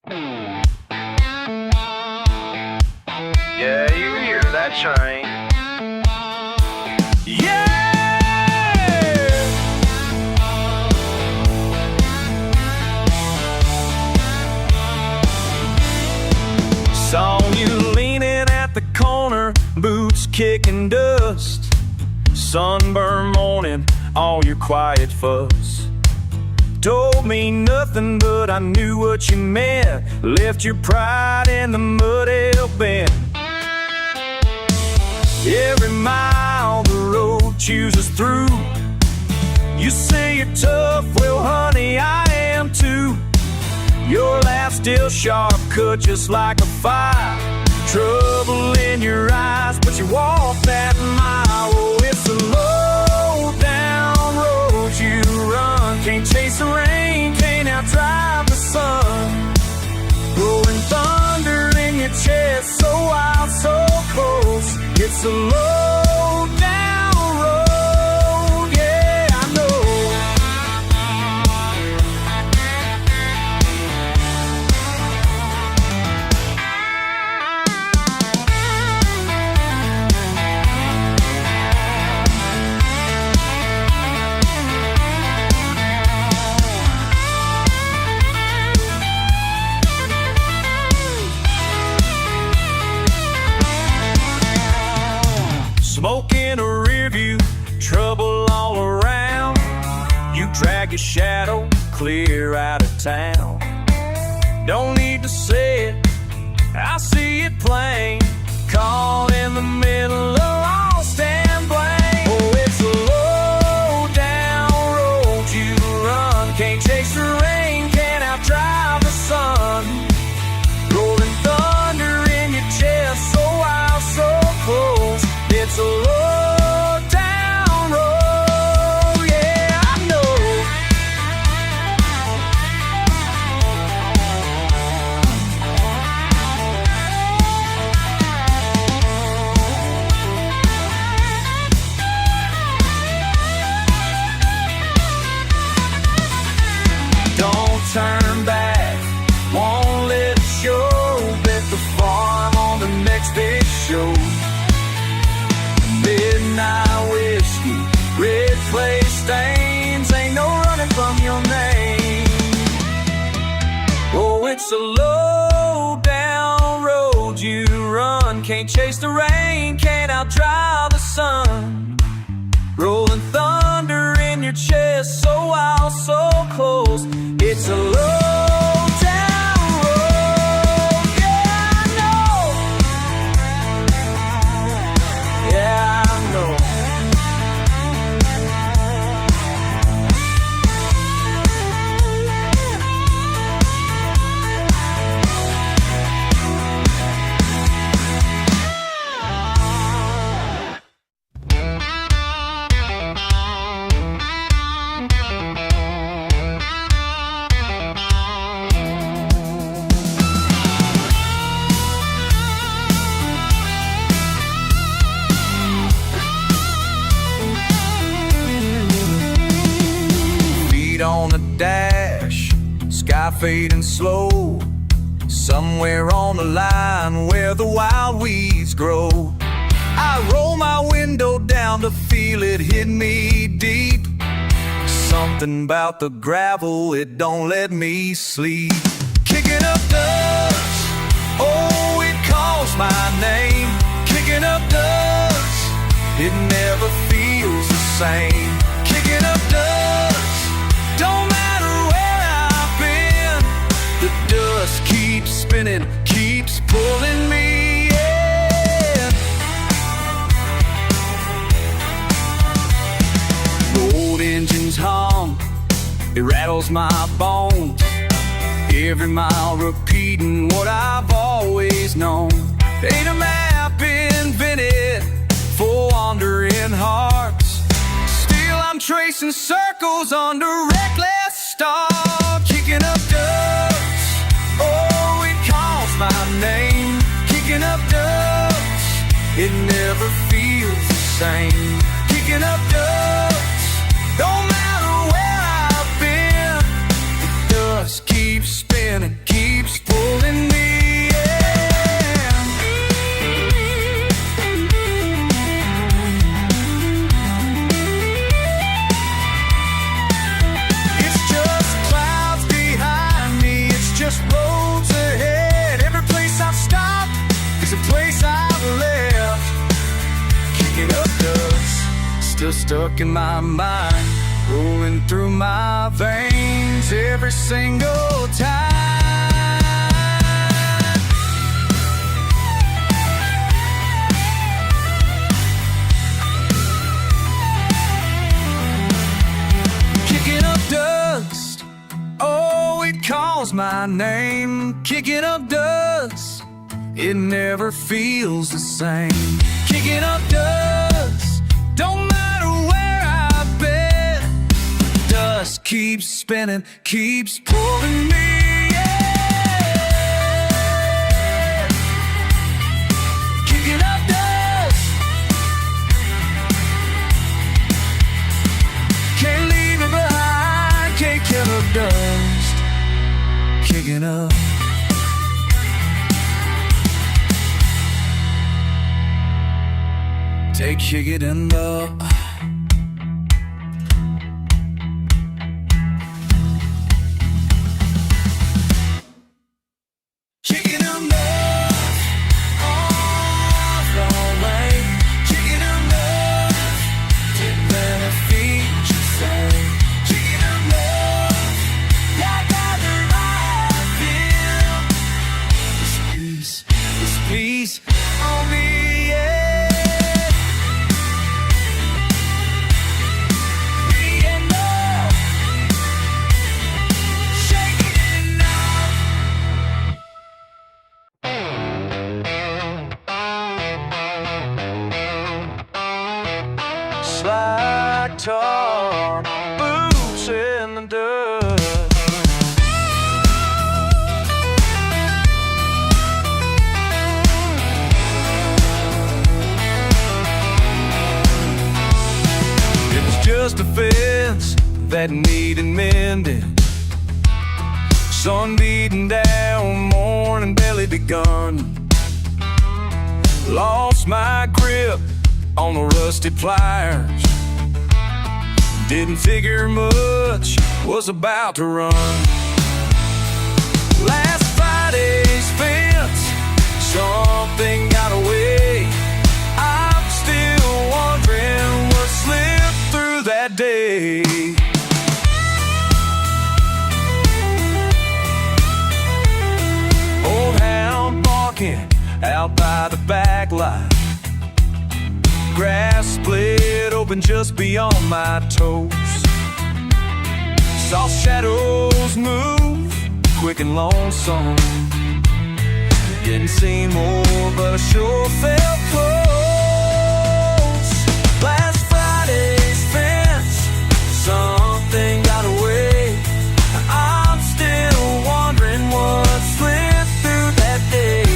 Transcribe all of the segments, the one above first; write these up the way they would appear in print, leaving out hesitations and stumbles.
Yeah, you hear that train. Yeah! Saw you leaning at the corner, boots kicking dust. Sunburn morning, all your quiet fuss. Told me nothing, but I knew what you meant. Left your pride in the mud hell bent. Every mile the road chooses through. You say you're tough, well honey, I am too. Your laugh still sharp, cut just like a fire. Trouble in your eyes, but you walk that mile. Oh, it's a low down road you run. Can't chase the rain, can't outdrive the sun. Rolling thunder in your chest, so wild, so close. It's a low down road, yeah, I know. Smoke in a rear view, trouble all around. You drag your shadow clear out of town. Don't need to say it, I see it plain. Caught in the middle of lost and blame. Oh, it's a low down road you run. Can't chase the rain, can't outdrive the sun. Rolling thunder in your chest, so wild, so close. It's a low down road, yeah, I know. Don't turn back, won't let it show. Bet the farm on the next big show. Midnight whiskey, red clay stains, ain't no running from your name. Oh, it's a low down road you run. Can't chase the rain, can't outdrive the sun. Rolling thunder in your chest, so wild, so close. It's a low down road, yeah, I know. Yeah, I know. On the dash, sky fading slow. Somewhere on the line where the wild weeds grow. I roll my window down to feel it hit me deep. Something about the gravel, it don't let me sleep. Kicking up dust, oh, it calls my name. Kicking up dust, it never feels the same. Kicking up dust, don't matter where I've been, the dust keeps spinning, keeps pulling me in. Old engines hum, it rattles my bones. Every mile repeating what I've always known. Ain't a map invented for wandering hearts. I'm tracing circles under reckless stars. Kicking up dust, oh, it calls my name. Kicking up dust, it never feels the same. Kicking up dust, don't matter where I've been, the dust keeps spinning, keeps pulling. stuck in my mind, rolling through my veins every single time. Kicking up dust, oh, it calls my name. Kicking up dust, it never feels the same. Kicking up dust, don't matter where I've been. Dust keeps spinning, keeps pulling me in. Kicking up dust, can't leave it behind. Can't kill up dust, kicking up. Take kicking up. Kicking them up, off the way. Kicking them up, didn't matter feet, you say. Kicking them up, like other life feel. This peace on me, yeah. Slide top, boots in the dust. It was just a fence that needed mending. Sun beating down, morning barely begun. Lost my grip on the rusty pliers. Didn't figure much, was about to run. Last Friday's fence, something got away. I'm still wondering what slipped through that day. Old hound barking out by the back lot. Grass split open just beyond my toes. Saw shadows move, quick and lonesome. Didn't see more, but I sure felt close. Last Friday's fence, something got away. I'm still wondering what slipped through that day.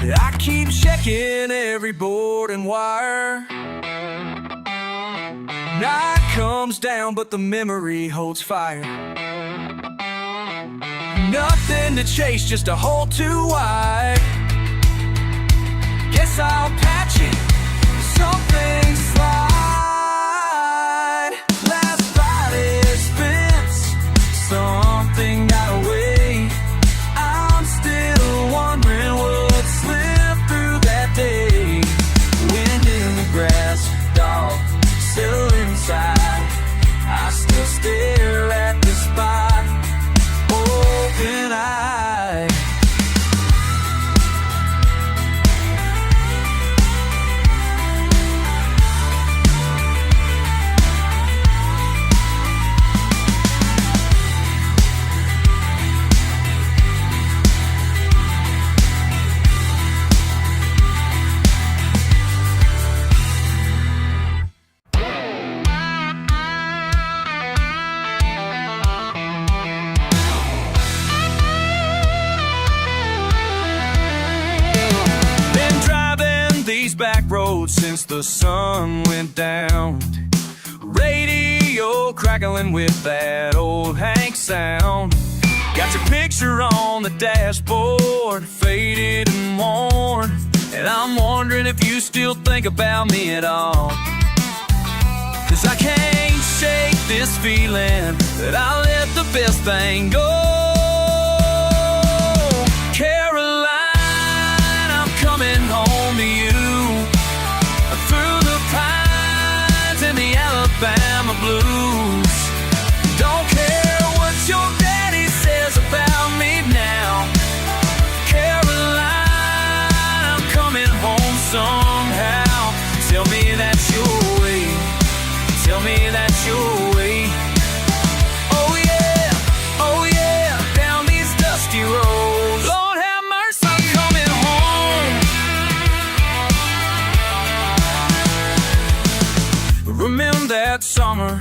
I keep checking every board and wire. Night comes down, but the memory holds fire. Nothing to chase, just a hole too wide. Guess I'll patch it, something slide. Last Friday's fence, something got away. I'm still wondering what slipped through that day. Wind in the grass, dog still inside. I still stare at the spot, open eye. road since the sun went down. Radio crackling with that old Hank sound. Got your picture on the dashboard, faded and worn, and I'm wondering if you still think about me at all. 'Cause I can't shake this feeling that I let the best thing go. Caroline, I'm coming home to you, through the pines and the Alabama blues. Don't care what your daddy says about me now. Caroline, I'm coming home somehow. Tell me that you'll wait. Tell me that you'll wait. Oh yeah, down these dusty roads. Lord have mercy, I'm coming home. Remember that summer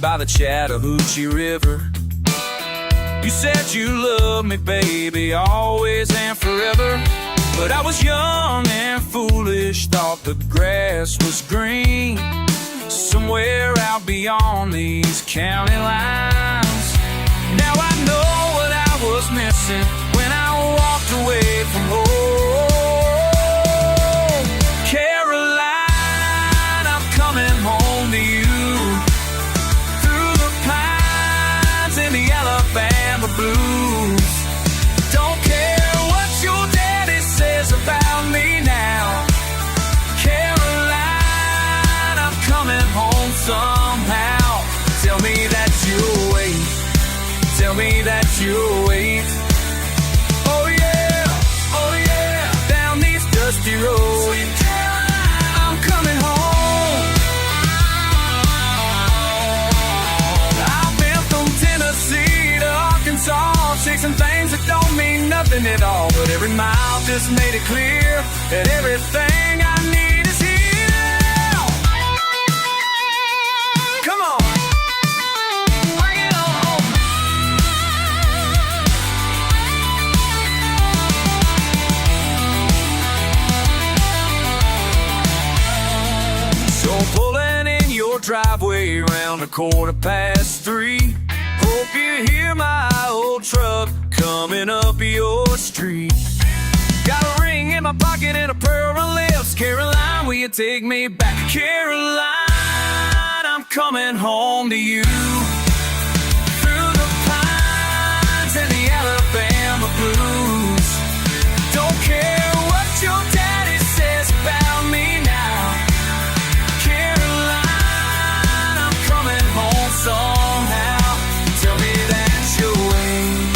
by the Chattahoochee River? You said you loved me, baby, always and forever. But I was young and foolish, thought the grass was green somewhere out beyond these county lines. Now I know what I was missing when I walked away from home. Caroline, I'm coming home to you, through the pines and the Alabama blues. Don't care what your daddy says about me now. Caroline, I'm coming home somehow. Tell me that you'll wait. Tell me that you'll wait. Oh yeah, down these dusty roads. Sweet Caroline, I'm coming home. I've been from Tennessee to Arkansas, chasing things that don't mean nothing at all. But every mile just made it clear that everything I need is here now. Come on, bring it on. So pulling in your driveway around 3:15. Hope you hear my old truck coming up your street. Got a ring in my pocket and a pair of lips. Caroline, will you take me back? Caroline, I'm coming home to you, through the pines and the Alabama blues. Don't care what your daddy says about me now. Caroline, I'm coming home somehow. Tell me that you'll wait.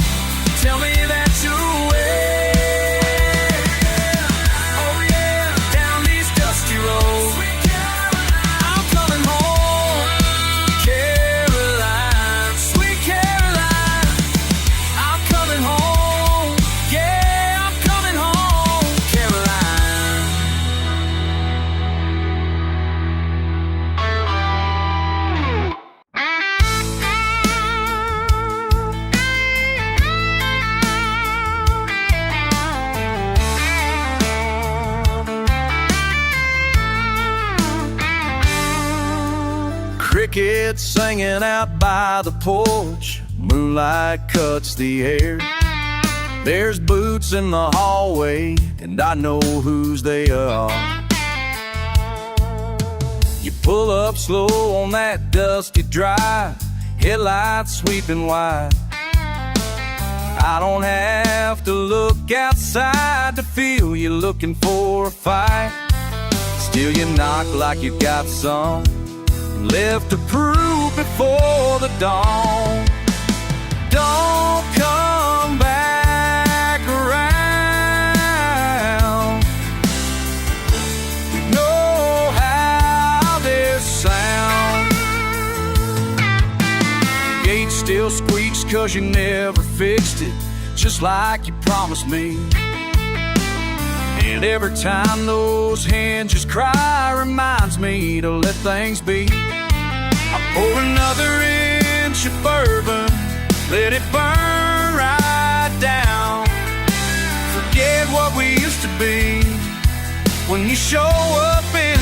Tell me that you'll wait. Oh yeah, down these dusty roads. I'm coming home. Caroline, sweet Caroline, I'm coming home. Yeah, I'm coming home. Caroline. Crickets singing out by the porch, moonlight cuts the air. There's boots in the hallway, and I know whose they are. You pull up slow on that dusty drive, headlights sweeping wide. I don't have to look outside to feel you looking for a fight. Still you knock like you got some left to prove before the dawn. Don't come back around. You know how this sounds. The gate still squeaks 'cause you never fixed it, just like you promised me. And every time those hinges cry, reminds me to let things be. I pour another inch of bourbon, let it burn right down. Forget what we used to be when you show up in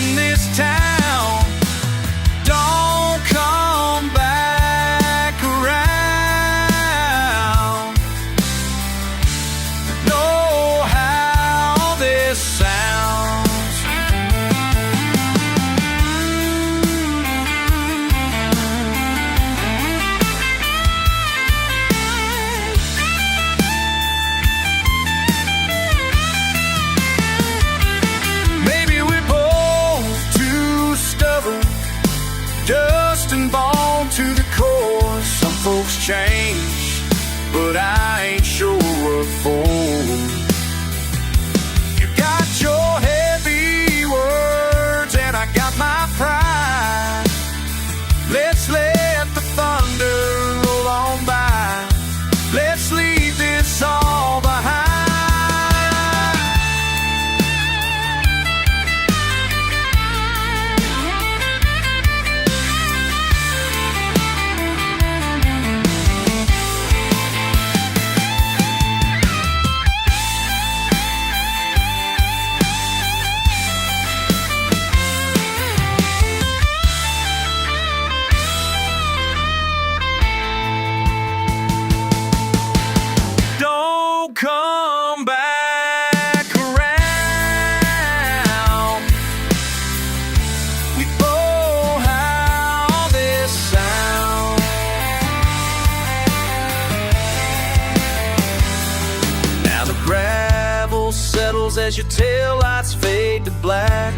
as your taillights fade to black.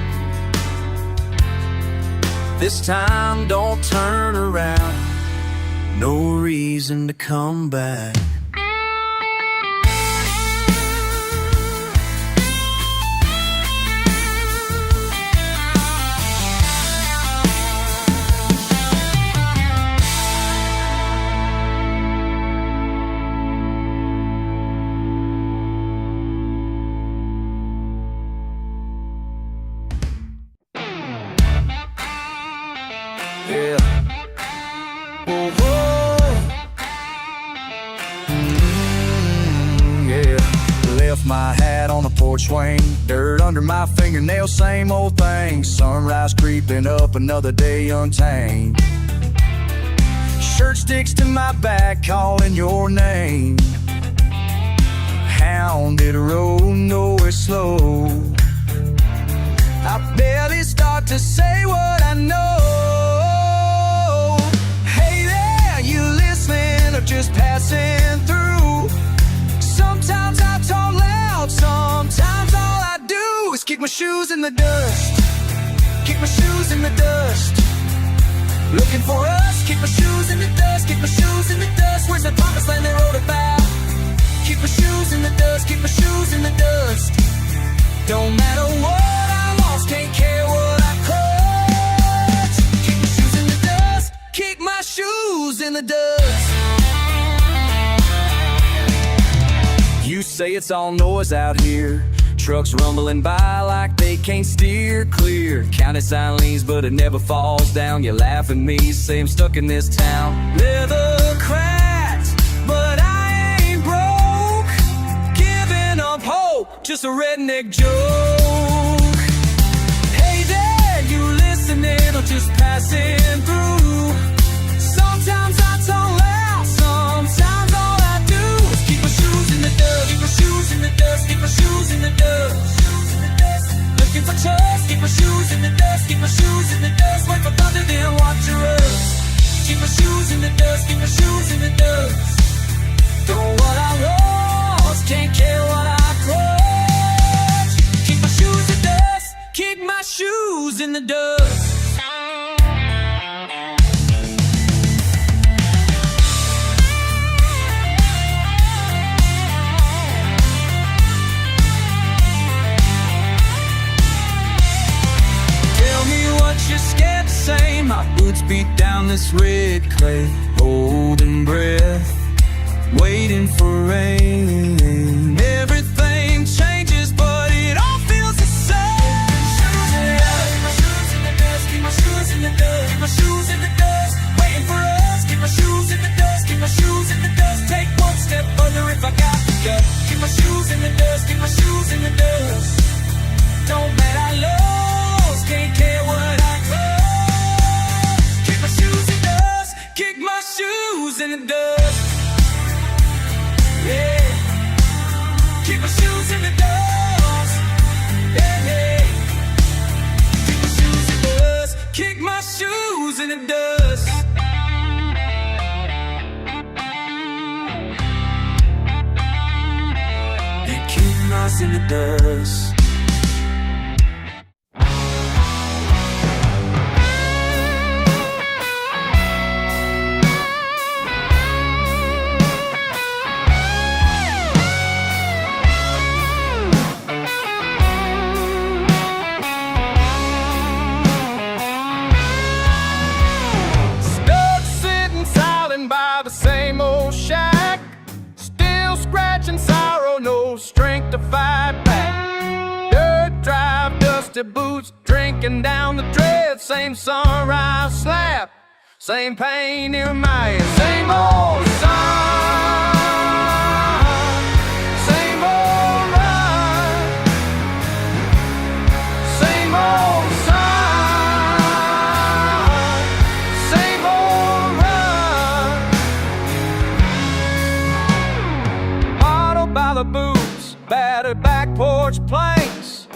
This time don't turn around, no reason to come back. Yeah. Whoa, whoa. Yeah. Left my hat on the porch swing, dirt under my fingernails, same old thing. Sunrise creeping up, another day untamed. Shirt sticks to my back, calling your name. Hounded road, nowhere slow. I barely start to say what I know. Just passing through. Sometimes I talk loud, sometimes all I do is kick my shoes in the dust. Kick my shoes in the dust. Looking for us, kick my shoes in the dust. Kick my shoes in the dust. Where's the promised land they wrote about? Kick my shoes in the dust. Kick my shoes in the dust. Don't matter what I lost, can't care what I clutch. Kick my shoes in the dust. Kick my shoes in the dust. You say it's all noise out here, trucks rumbling by like they can't steer clear. County sign leans but it never falls down. You laugh at me, say I'm stuck in this town. Leather cracked, but I ain't broke. Giving up hope, just a redneck joke. Hey there, you listening or just passing through? Sometimes I talk loud, sometimes all I do is keep my shoes in the dust. Keep my shoes in the dust. Keep my shoes in the dust. Looking for trust. Keep my shoes in the dust. Keep my shoes in the dust. Wait for thunder, then watch your rust. Keep my shoes in the dust. Keep my shoes in the dust. Don't what I lost, can't care what I clutch. Keep my shoes in the dust. Keep my shoes in the dust. You're scared to say my boots beat down this red clay, holding breath, waiting for rain. Everything changes, but it all feels the same. Keep my shoes in the dust, keep my shoes in the dust, keep my shoes in the dust, waiting for us. Keep my shoes in the dust, keep my shoes in the dust. Take one step further if I got the gut. Keep my shoes in the dust, keep my shoes in the dust. Don't bet I lost, can't care what I clutch. Kick my shoes in the dust, kick my shoes in the dust. Yeah. Kick my shoes in the dust. Yeah, yeah. Kick my shoes in the dust, kick my shoes in the dust. Yeah, kick my shoes in the dust. Strength to fight back. Dirt drive, dusty boots, drinking down the dread. Same sunrise slap, same pain in my head. Same old sun, same old run, same old sun, same old run. Bottled by the boots, battered back porch planks.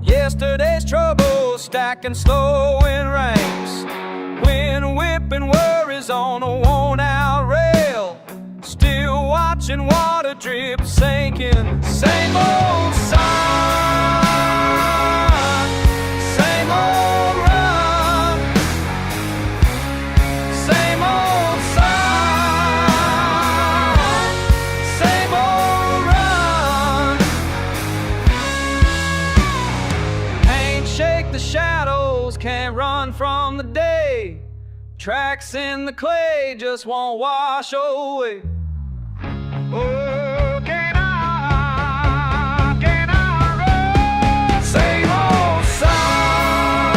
Yesterday's trouble stacking slow in ranks. Wind whipping worries on a worn-out rail. Still watching water drip sinking. Same old sign. shadows can't run from the day. Tracks in the clay just won't wash away. Oh, can I run? Same old song,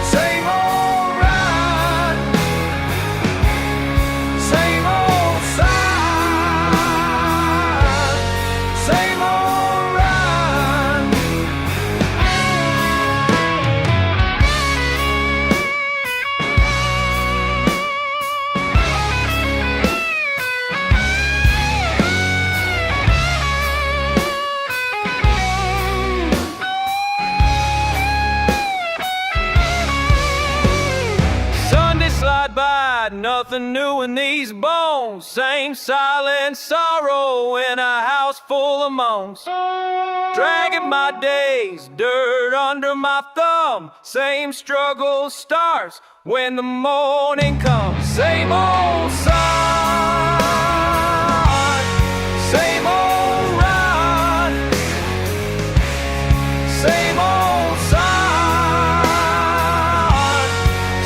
same old ride, same old side, same old ride. Sunday slide by, nothing new in these bones. Same silent sorrow in a house full of moans. Dragging my days, dirt under my thumb. Same struggle starts when the morning comes. Same old sun, same old run, same old sun,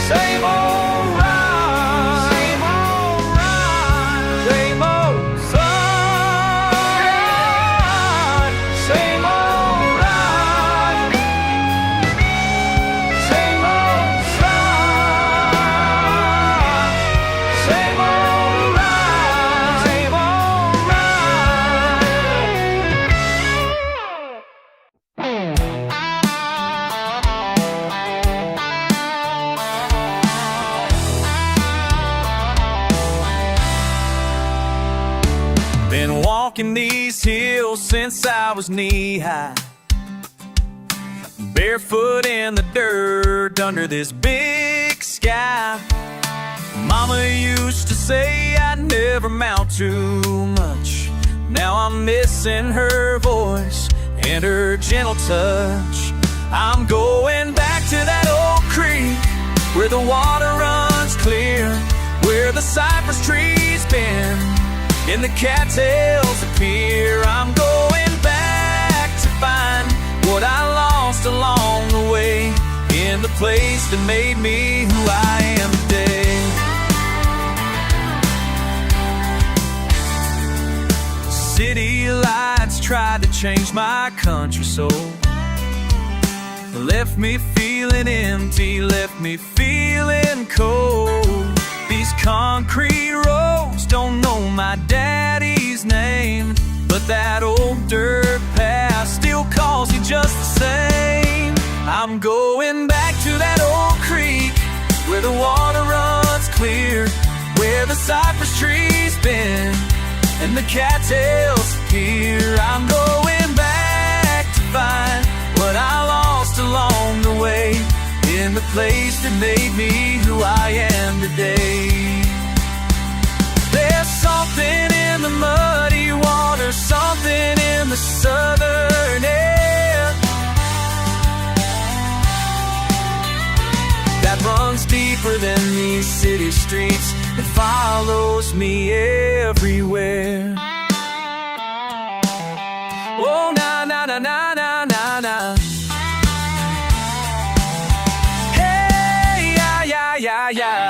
same old run, same old run, same old sun, same old run, same old sun, same old run, same old Been walking these hills since I was knee-high, barefoot in the dirt under this big sky. Mama used to say I'd never amount to much. Now I'm missing her voice and her gentle touch. I'm going back to that old creek where the water runs clear, where the cypress trees bend and the cattails appear. I'm going back to find what I lost along the way, in the place that made me who I am today. City lights tried to change my country soul, left me feeling empty, left me feeling cold. These concrete roads don't know my daddy's name, but that old dirt path still calls me just the same. I'm going back to that old creek where the water runs clear, where the cypress trees bend and the cattails appear. I'm going back to find what I lost along the way, in the place that made me who I am today. There's something in the muddy water, something in the southern air that runs deeper than these city streets, that follows me everywhere. Oh, na na na na na na na. Hey, yeah, yeah, yeah, yeah.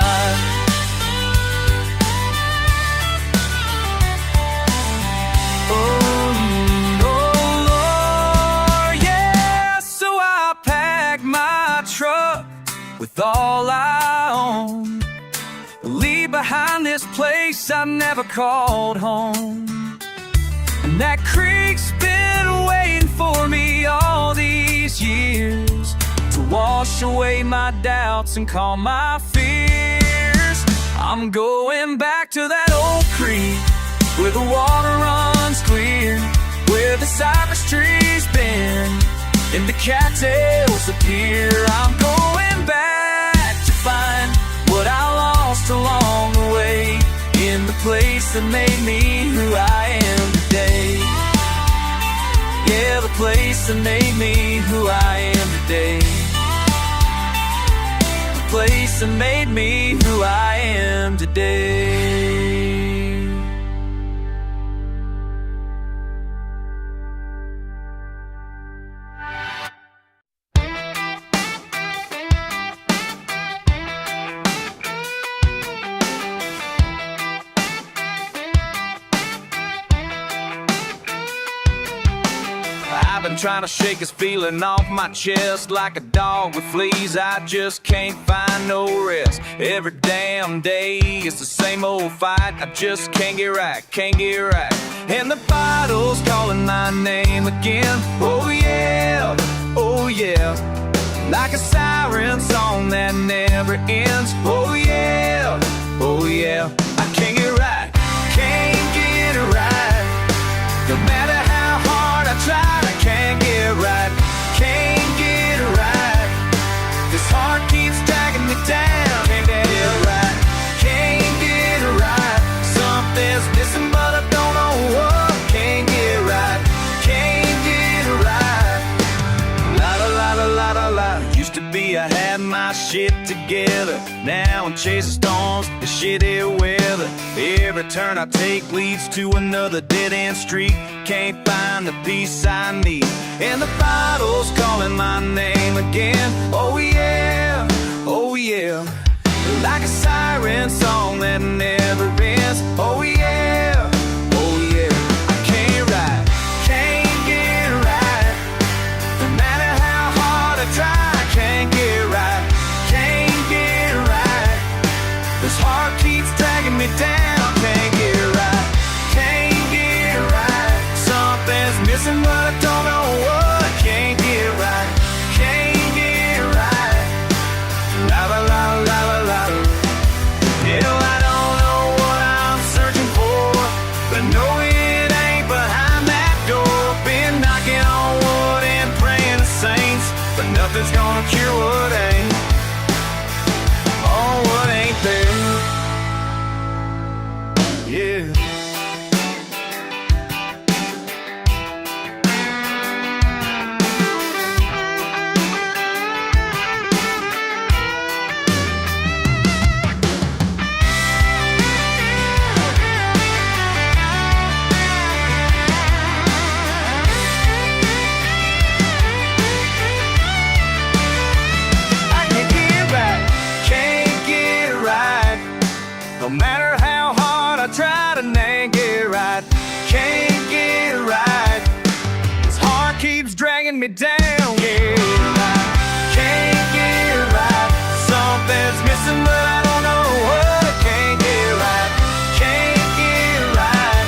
Oh, Lord, yeah. So I packed my truck with all I own, leave behind this place I never called home. And that creek's been waiting for me all these years, to wash away my doubts and calm my fears. I'm going back to that old creek where the water runs clear, where the cypress trees bend and the cattails appear. I'm going back to find what I lost along the way, in the place that made me who I am today. Yeah, the place that made me who I am today. The place that made me who I am today. trying to shake this feeling off my chest. Like a dog with fleas, I just can't find no rest. Every damn day it's the same old fight. I just can't get right, can't get right. And the bottle's calling my name again. Oh yeah, oh yeah. Like a siren song that never ends. Oh yeah, oh yeah. I can't get right, can't get it right. No matter how hard I try, I can't get right, can't get it right. This heart keeps dragging me down. Can't get it right, can't get it right. Something's missing but I don't know what. Can't get right, can't get it right. La la la la la la la. Used to be I had my shit together. Now I'm chasing storms and shitty weather. Every turn I take leads to another dead-end street. Can't find the peace I need. And the bottle's calling my name again. Oh yeah, oh yeah. Like a siren song that never ends. Oh yeah, oh yeah. I can't write, can't get right. No matter how hard I try, I can't get right, can't get right. This heart keeps dragging me down. Can't get right, can't get right. Something's missing but I don't know what. Can't get right, can't get right. La la la la la la. Hell, I don't know what I'm searching for, but no, it ain't behind that door. Been knocking on wood and praying to saints, but nothing's gonna cure what ain't. Oh, what ain't there? Yeah. No matter how hard I try to get right, can't get it right. This heart keeps dragging me down. Get it right, can't get it right. Something's missing but I don't know what. Can't get it right, can't get it right.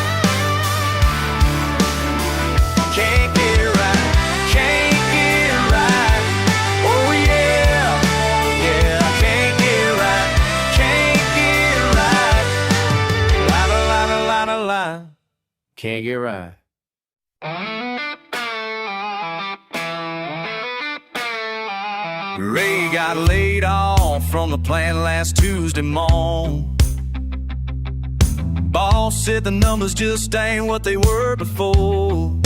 Can't get it right, can't get it right. Oh yeah, yeah. Can't get it right, can't get it right. La la la la la la la. Can't get right. Ray got laid off from the plant last Tuesday morning. Boss said the numbers just ain't what they were before.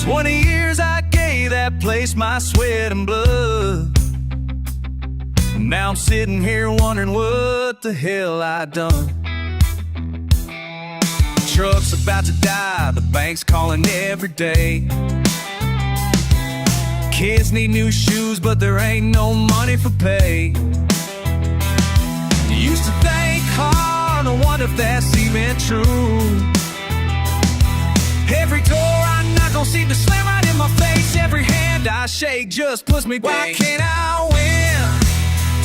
20 years I gave that place my sweat and blood. Now I'm sitting here wondering what the hell I done. Truck's about to die, the bank's calling every day. Kids need new shoes, but there ain't no money for pay. Used to think hard, I wonder if that's even true. Every door I knock on seems to slam right in my face. Every hand I shake just puts me back. Why can't I win?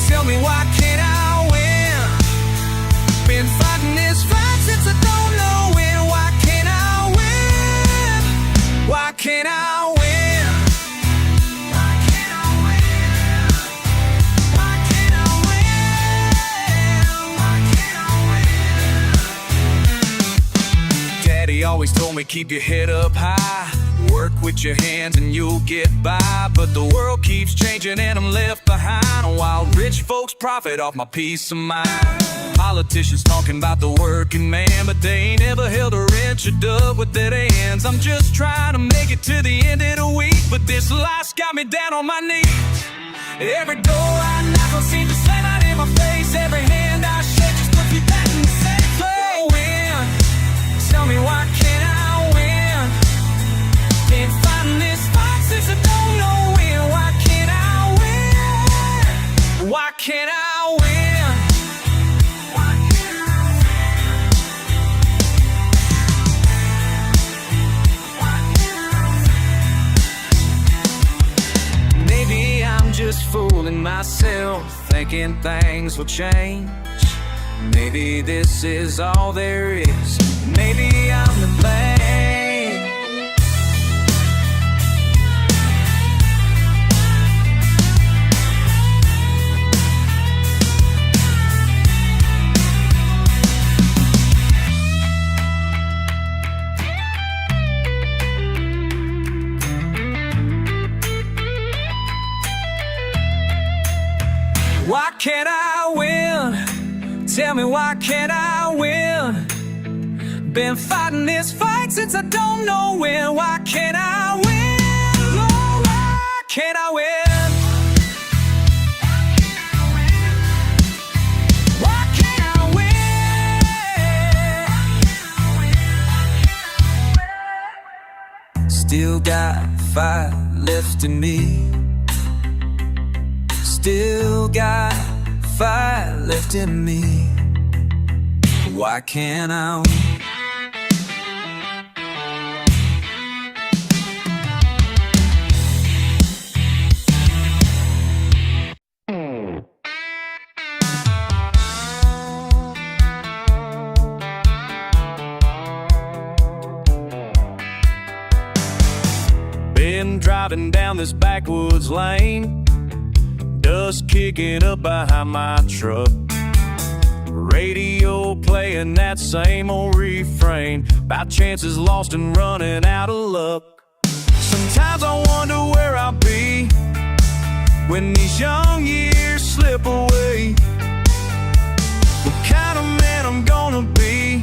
Tell me why can't I win? Been fighting this fight since I don't know when. Why can't I win? Why can't I win? Daddy always told me keep your head up high, work with your hands and you'll get by. But the world keeps changing and I'm left behind, while rich folks profit off my peace of mind. Politicians talking about the working man, but they ain't ever held a wrench or dug with their hands. I'm just trying to make it to the end of the week, but this life's got me down on my knees. Every door I knock on seems to slam out in my face. Every hand I shake just puts me back in the same place. Tell me why can't I win? Been fighting this fight since I don't know when. Why can't I win? Why can't I win? Why can't I win? just fooling myself, thinking things will change. Maybe this is all there is. Maybe I'm to blame. Why can't I win? Tell me, why can't I win? Been fighting this fight since I don't know when. Why can't I win? Oh, why can't I win? Why can't I win? Still got fight left in me. Still got fight left in me. Why can't I win? Been driving down this backwoods lane, dust kicking up behind my truck. Radio playing that same old refrain about chances lost and running out of luck. Sometimes I wonder where I'll be when these young years slip away. What kind of man I'm gonna be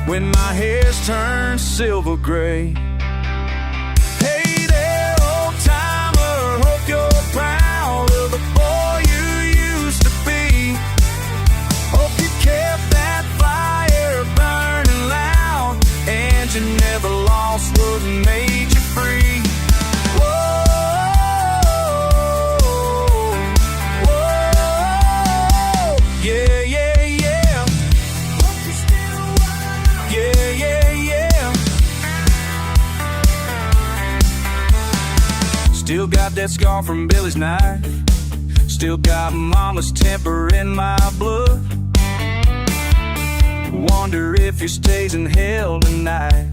when my hair's turned silver gray. Hey there, old timer, hope you're proud of the boy you used to be. Hope you kept that fire burning loud, and you never lost what made you free. Whoa, whoa, yeah, yeah, yeah. Hope you're still wild. Yeah, yeah, yeah. Still got that scar from Billy's knife. Still got mama's temper in my blood. Wonder if he stays in hell tonight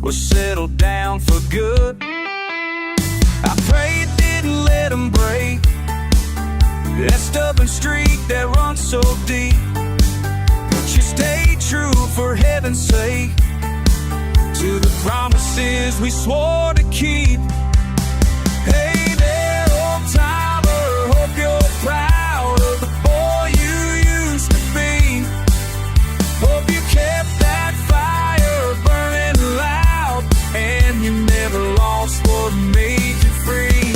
or settle down for good. I pray it didn't let him break that stubborn streak that runs so deep. But you stay true, for heaven's sake, to the promises we swore to keep. Hey there, old timer, hope you're proud of the boy you used to be. Hope you kept that fire burning loud, and you never lost what made you free.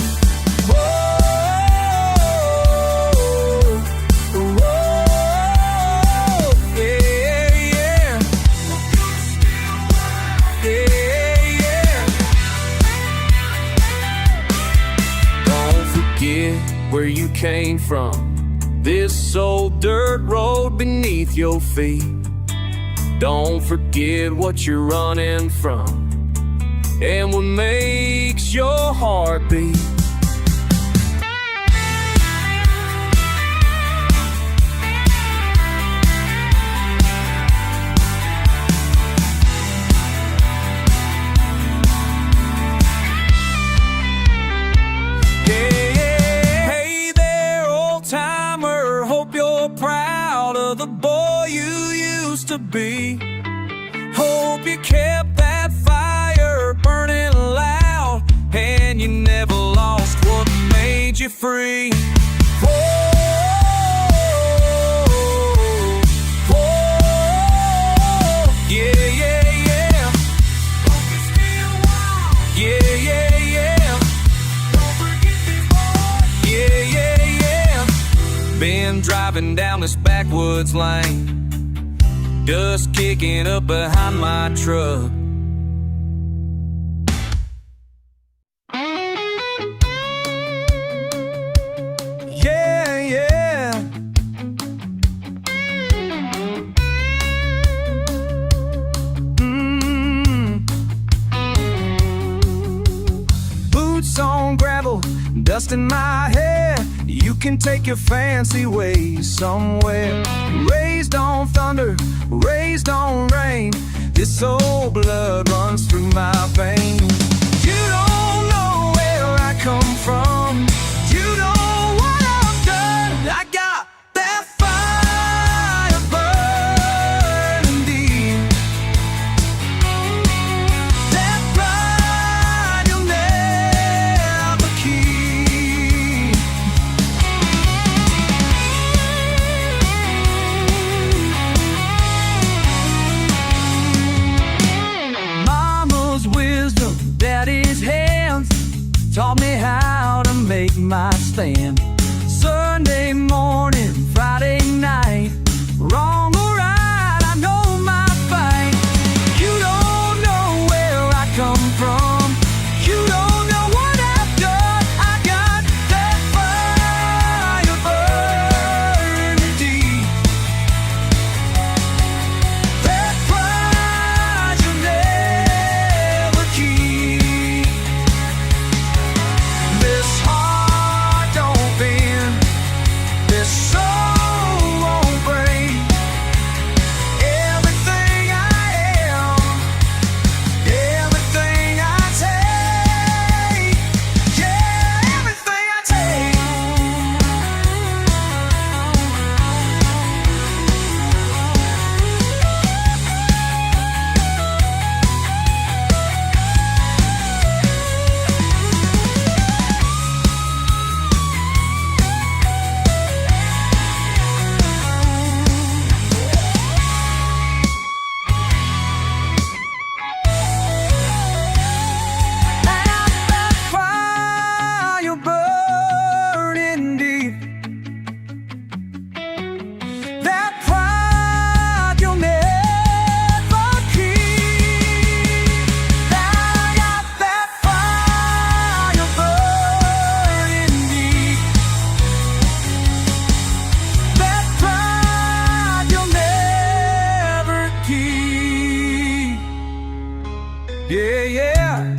Whoa, whoa, yeah, yeah. Yeah, yeah. Don't forget where you came from, this old dirt road beneath your feet. Don't forget what you're running from and what makes your heart beat. Hey there, old timer, hope you're proud of the boy you used to be. Hope you kept that fire burning loud, and you never lost what made you free. Whoa, whoa, yeah, yeah, yeah. Hope you're still wild. Yeah, yeah, yeah. Don't forget these boys. Yeah, yeah, yeah. Been driving down this backwoods lane, dust kicking up behind my truck. Yeah, yeah. Boots on gravel, dust in my hair. You can take your fancy ways somewhere. Raised on thunder, raised on rain. This old blood runs through my veins. You don't know where I come from. You know what I've done. I got that fire burning deep. That pride you'll never keep. Mama's wisdom, daddy's hands taught me how to make my stand. Sunday morning, Friday night, wrong or right, I know my fight. You don't know where I come from. You don't know what I've done. I got that fire burning deep. That pride you'll never keep. This heart don't bend, this soul won't break. Everything I am, everything I take, yeah, everything I take. That fire burning deep. That pride you'll never keep. I got that fire burning deep. That pride you'll never keep. Yeah, yeah.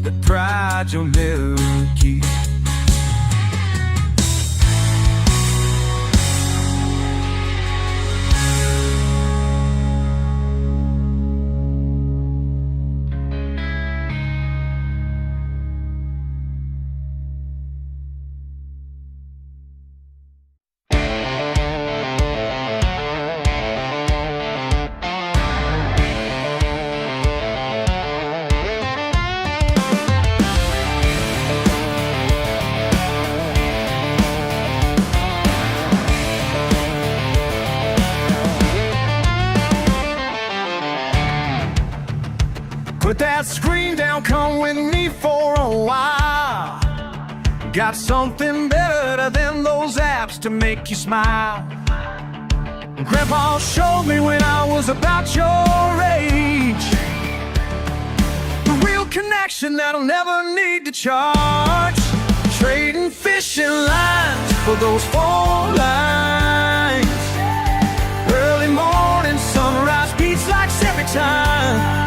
The pride you'll never keep. Put that screen down, come with me for a while. Got something better than those apps to make you smile. Grandpa showed me when I was about your age. The real connection that'll never need to charge. Trading fishing lines for those phone lines. Early morning sunrise beats like every time.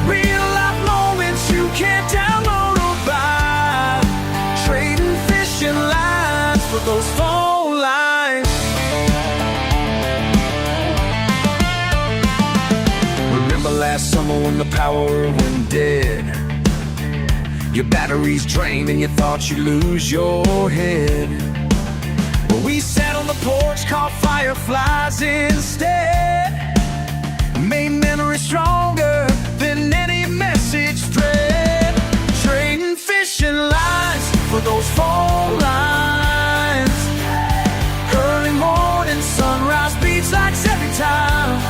Real life moments you can't download or buy. Trading fishing lines for those phone lines. Remember last summer when the power went dead? Your batteries drained and you thought you'd lose your head. Well, we sat on the porch, caught fireflies instead. Made memories stronger than any message thread. Trading fishing lines for those phone lines. Early morning sunrise beats like every time.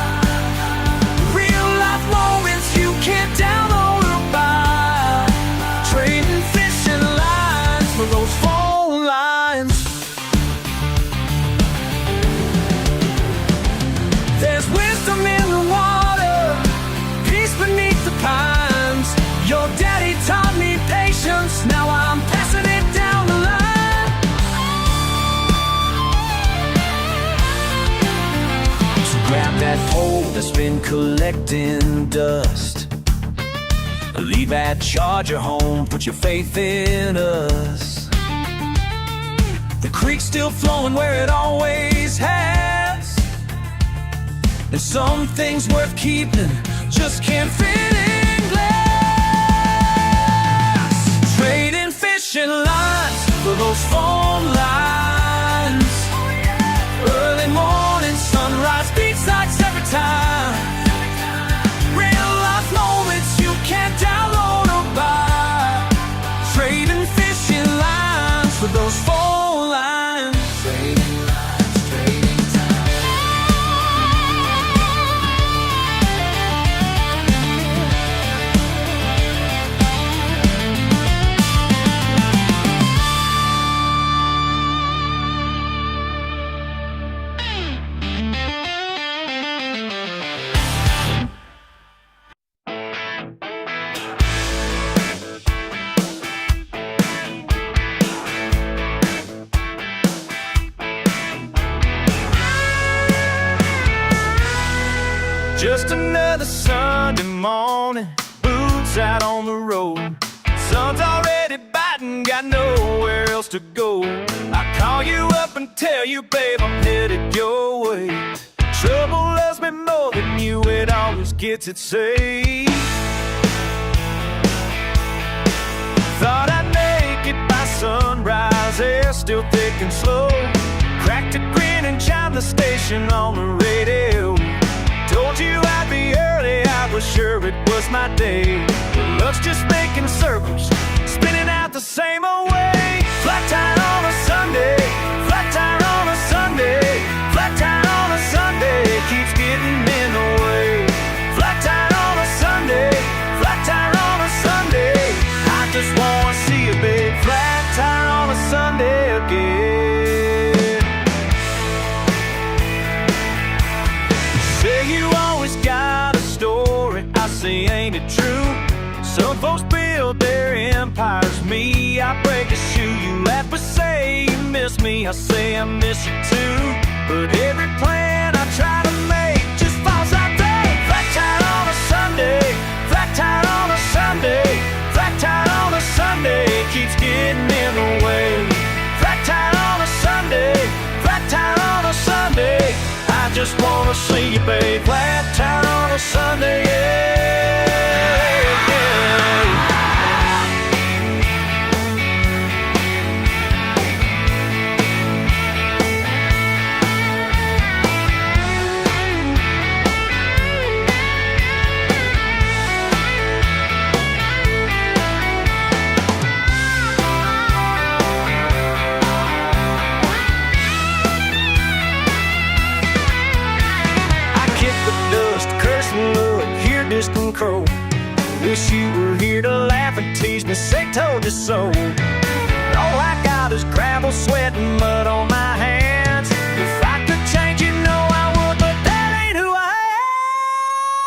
Real life moments you can't download or buy. Trading fishing lines for those phone lines. There's wisdom in the water, peace beneath the pines. Your daddy taught me patience, now I'm passing it down the line. So grab that pole that's been collecting dust. Leave that Charger home, put your faith in us. The creek's still flowing where it always has. There's some things worth keeping, just can't fit in glass. Trading fishing lines for those phone lines. Early morning sunrise, beach sights every time. Real life moments you can't download or buy. Trading fishing lines for those phone lines. Trading lines, trading time. Just another Sunday morning, boots out on the road. Sun's already biting, got nowhere else to go. I call you up and tell you, babe, I'm headed your way. Trouble loves me more than you, it always gets it safe. Thought I'd make it by sunrise, air still thick and slow. Cracked a grin and chimed the station on the radio. Told you I'd be early, I was sure it was my day. Love's just making circles, spinning out the same old way. Flat tire on a Sunday, flat tire on a Sunday, flat tire on a Sunday, keeps getting in the way. Flat tire on a Sunday, flat tire on a Sunday, I just wanna see a big flat tire on a Sunday again. Say you always got a story, I say ain't it true? Some folks build their empires, me, I break a shoe. You laugh but say you miss me, I say I miss you too. But every plan I try to make just falls out there. Flat tire on a Sunday, flat tire on a Sunday, flat tire on a Sunday, keeps getting in the way. Flat tire on a Sunday, flat tire on a Sunday, I just wanna see you, babe. Flat tire on a Sunday, yeah, yeah. Distant crow, wish you were here to laugh and tease me, say told you so. All I got is gravel, sweat, and mud on my hands. If I could change, you know I would, but that ain't who I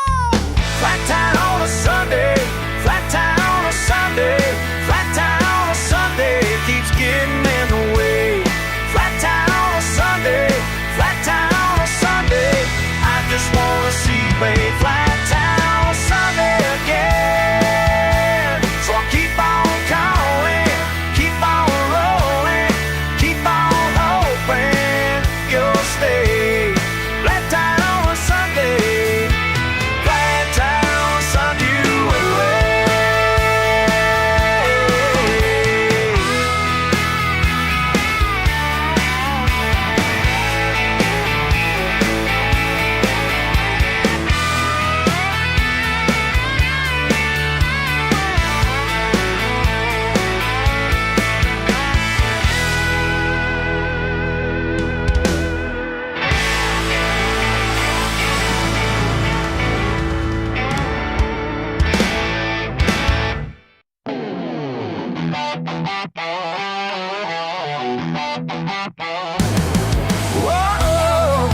am. Flat tire on a Sunday, flat tire on a Sunday, flat tire on a Sunday, keeps getting in the way. Flat tire on a Sunday, flat tire on a Sunday, I just wanna see you, babe. Flat tire Sunday again. So I'll keep on calling, keep on rolling, keep on hoping you'll stay. Flat tire on a Sunday, flat tire on a Sunday away. Whoa.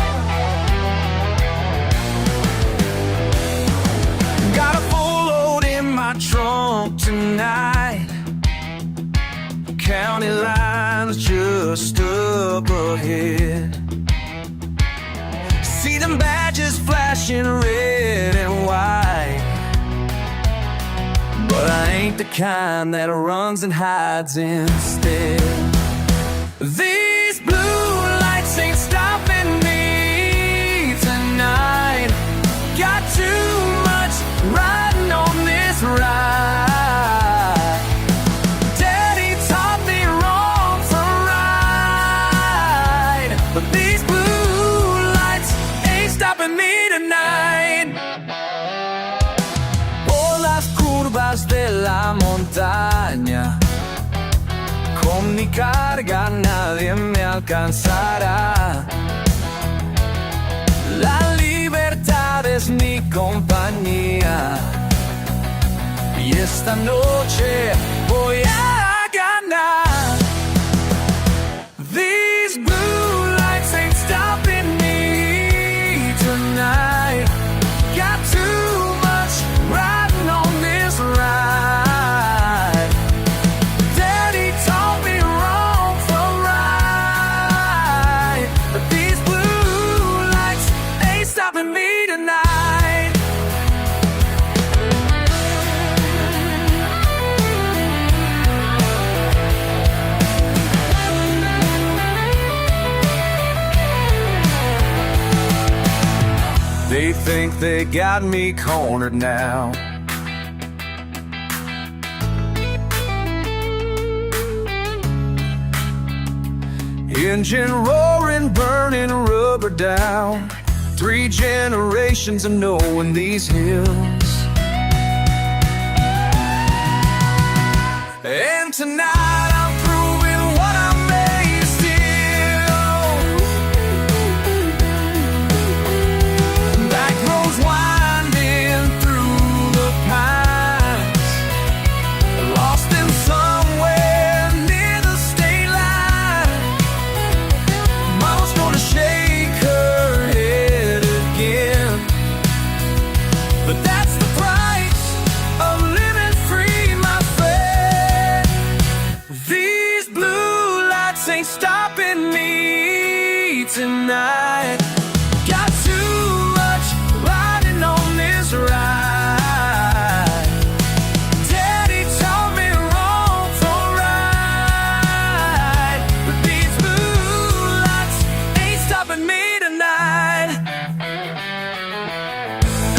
Got a full load in my trunk tonight. County lines just up ahead. See them badges flashing red and white. but I ain't the kind that runs and hides instead. These blue lights ain't stopping me tonight. Got too much riding on this ride. Daddy taught me wrong from right, but these blue lights ain't stopping me tonight. Por las curvas de la montaña, con mi carga nadie me alcanzará. La libertad es mi compañía y esta noche voy a ganar. These blue lights ain't stopping me tonight. Got too much riding on this ride. Daddy taught me wrong from right, but these blue lights ain't stopping me tonight. They think they got me cornered now. Engine roaring, burning rubber down. 3 generations of knowing these hills. And tonight I'm proving what I made still. Back roads winding through the pines, lost in somewhere near the state line. Mama's gonna shake her head again, but that's the price of living free, my friend. These blue lights ain't stopping me tonight. Got too much riding on this ride. Daddy taught me wrong from right, but these blue lights ain't stopping me tonight.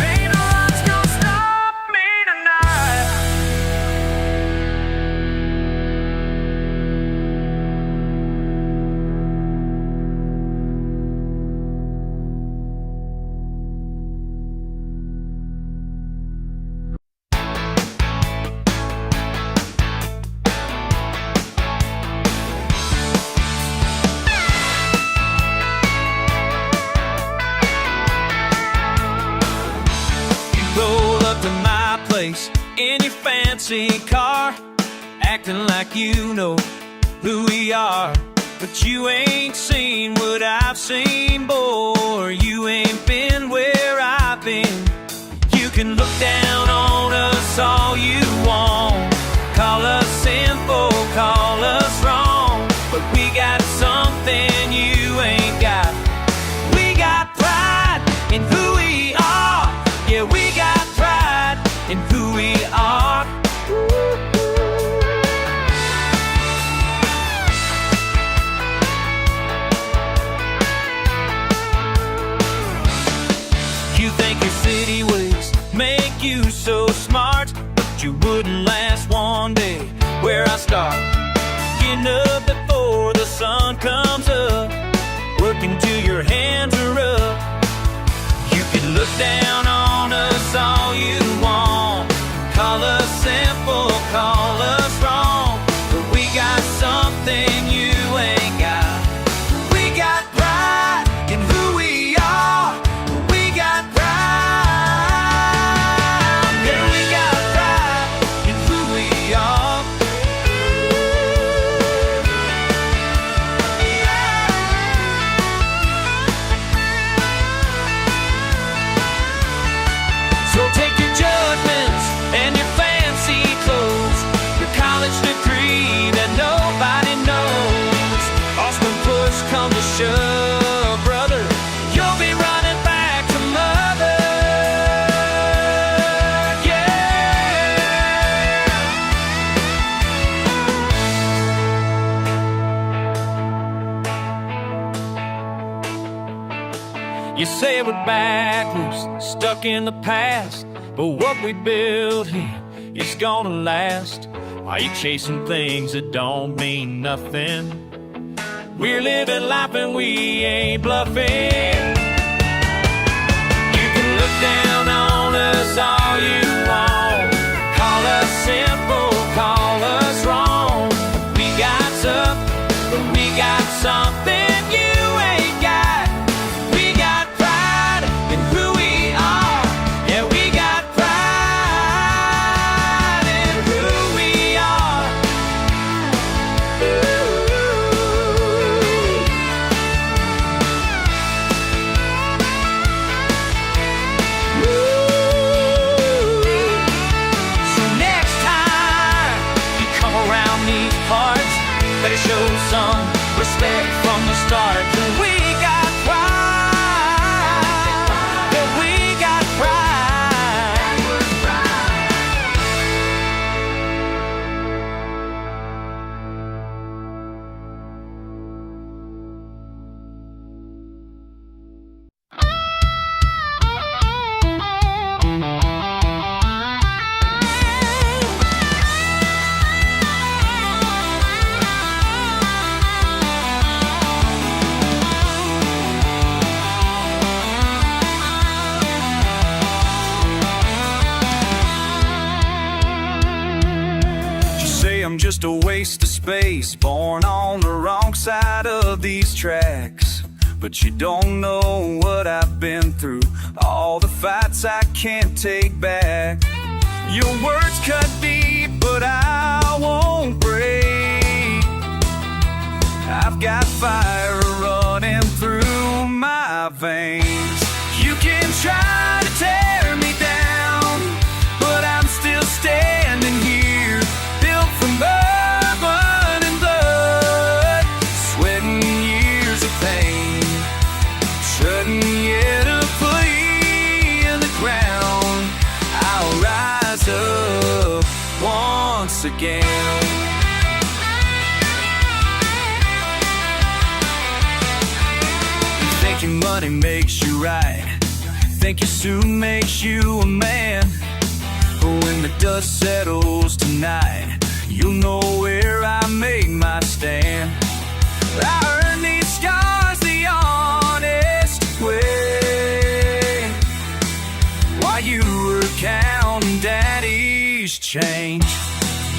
Ain't no lights gonna stop me tonight. Roll up to my place in your fancy car, acting like you know who we are. But you ain't seen what I've seen, boy. You ain't been where I've been. You can look down on us all you want, call us sinful, call us wrong, but we got something you ain't got. We got pride in who we are. Yeah, we got pride in who we are. You think your city ways make you so smart, but you wouldn't last one day where I start. Getting up before the sun comes up, working till your hands are up. You can look down on us all you want, call us simple, call us wrong, but we got something you ain't got. We got pride in who we are. We got pride. Yeah, we got pride in who we are. So take your say we're backwards, stuck in the past, but what we built here is gonna last. Why you chasing things that don't mean nothing? We're living life and we ain't bluffing. You can look down on us all you want, call us simple, call us wrong. We got something, but we got something you ain't got. We got pride in who we are. Yeah, we got pride in who we are. Ooh. Better show some respect from the start. We got pride. Yeah, we got pride. I'm just a waste of space, born on the wrong side of these tracks. But you don't know what I've been through, all the fights I can't take back. Your words cut deep, but I won't break. I've got fire running through my veins. You can try to tear me down, but I'm still standing here, built from bourbon and blood, sweat and years of pain, shouldn't yet have put in the ground. I'll rise up once again. Thinking money makes you right, think your suit makes you a man. But when the dust settles tonight, you'll know where I make my stand. I earned these scars the honest way, while you were counting daddy's change.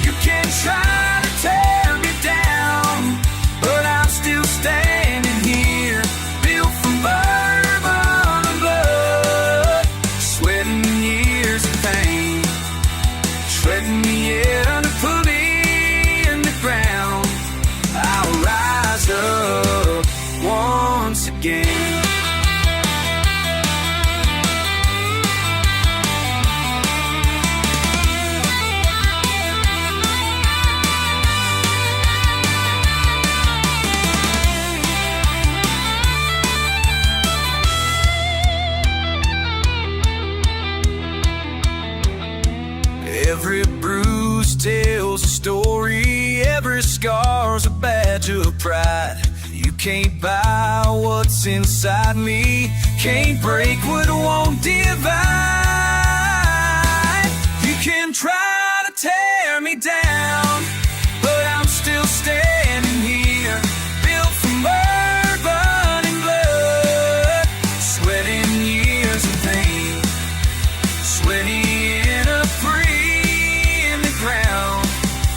You can try to tear me down, but I'm still standing here, built from bourbon and blood, sweat and years of pain, shredding me yet to put me in the ground. I'll rise up once again. Every bruise tells a story, every scar's a badge of pride. You can't buy what's inside me, can't break what won't divide. You can try to tear me down, but I'm still standing here, built from bourbon and blood, sweating years of pain, sweaty in a free in the ground.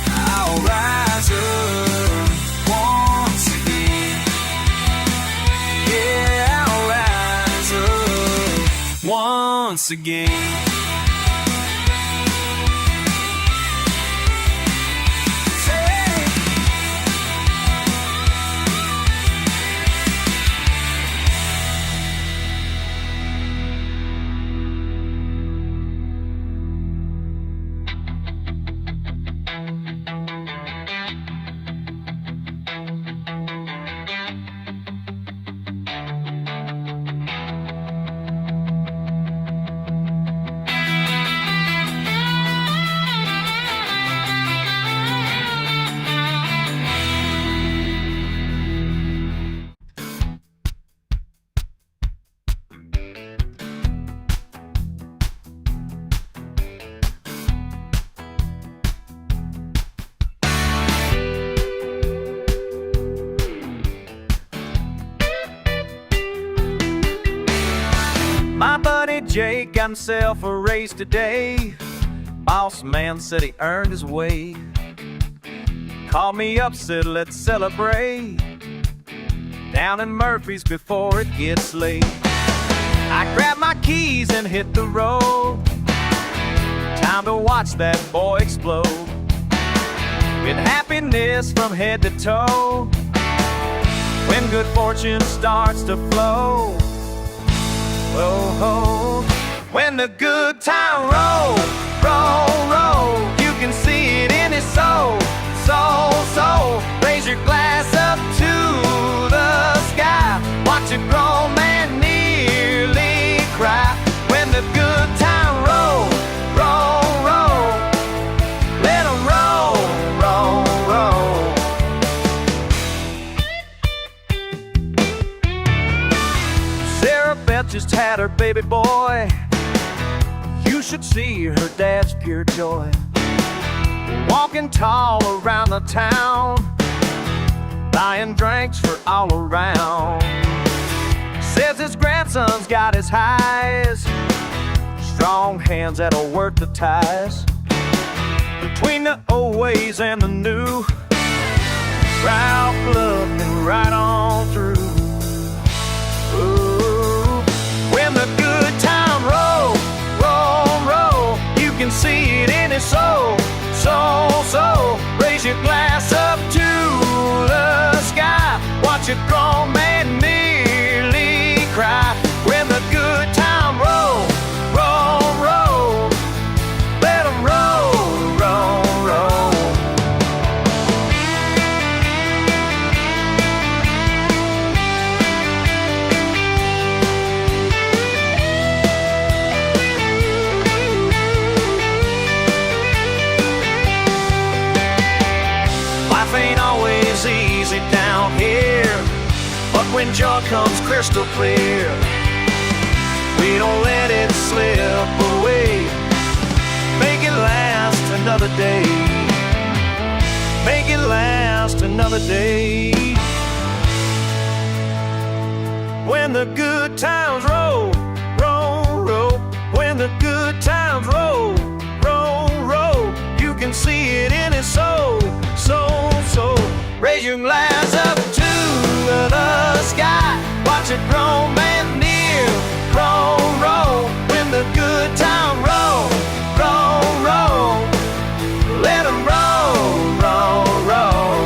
I'll rise up once again. Yeah, I'll rise up once again. Jake got himself a raise today. Boss man said he earned his way. Called me up, said let's celebrate down in Murphy's before it gets late. I grabbed my keys and hit the road. Time to watch that boy explode with happiness from head to toe. When good fortune starts to flow, oh, when the good time roll, roll, roll, you can see it in his soul, soul. Raise your glass up to the sky. Watch a grown man nearly cry. When the good time roll, roll, roll, let 'em roll, roll, roll. Sarah Beth just had her baby boy. You should see her dad's pure joy. Walking tall around the town, buying drinks for all around. Says his grandson's got his highs, strong hands that'll work the ties. Between the old ways and the new, Ralph loved him right on through. Ooh, when the good time roll, roll, roll, you can see it in his soul, soul. Raise your glass up to the sky. Watch a grown man nearly cry. When the good time roll, roll, roll, let 'em roll, roll, roll. Life ain't always easy down here, but when joy comes crystal clear, we don't let it slip away. Make it last another day. Make it last another day. When the good times roll, roll, roll. When the good times roll, roll, roll. You can see it in his soul, soul. Raise your glass up to the sky. Watch a grown man near, roll, roll. When the good time roll, roll, roll, let 'em roll, roll, roll.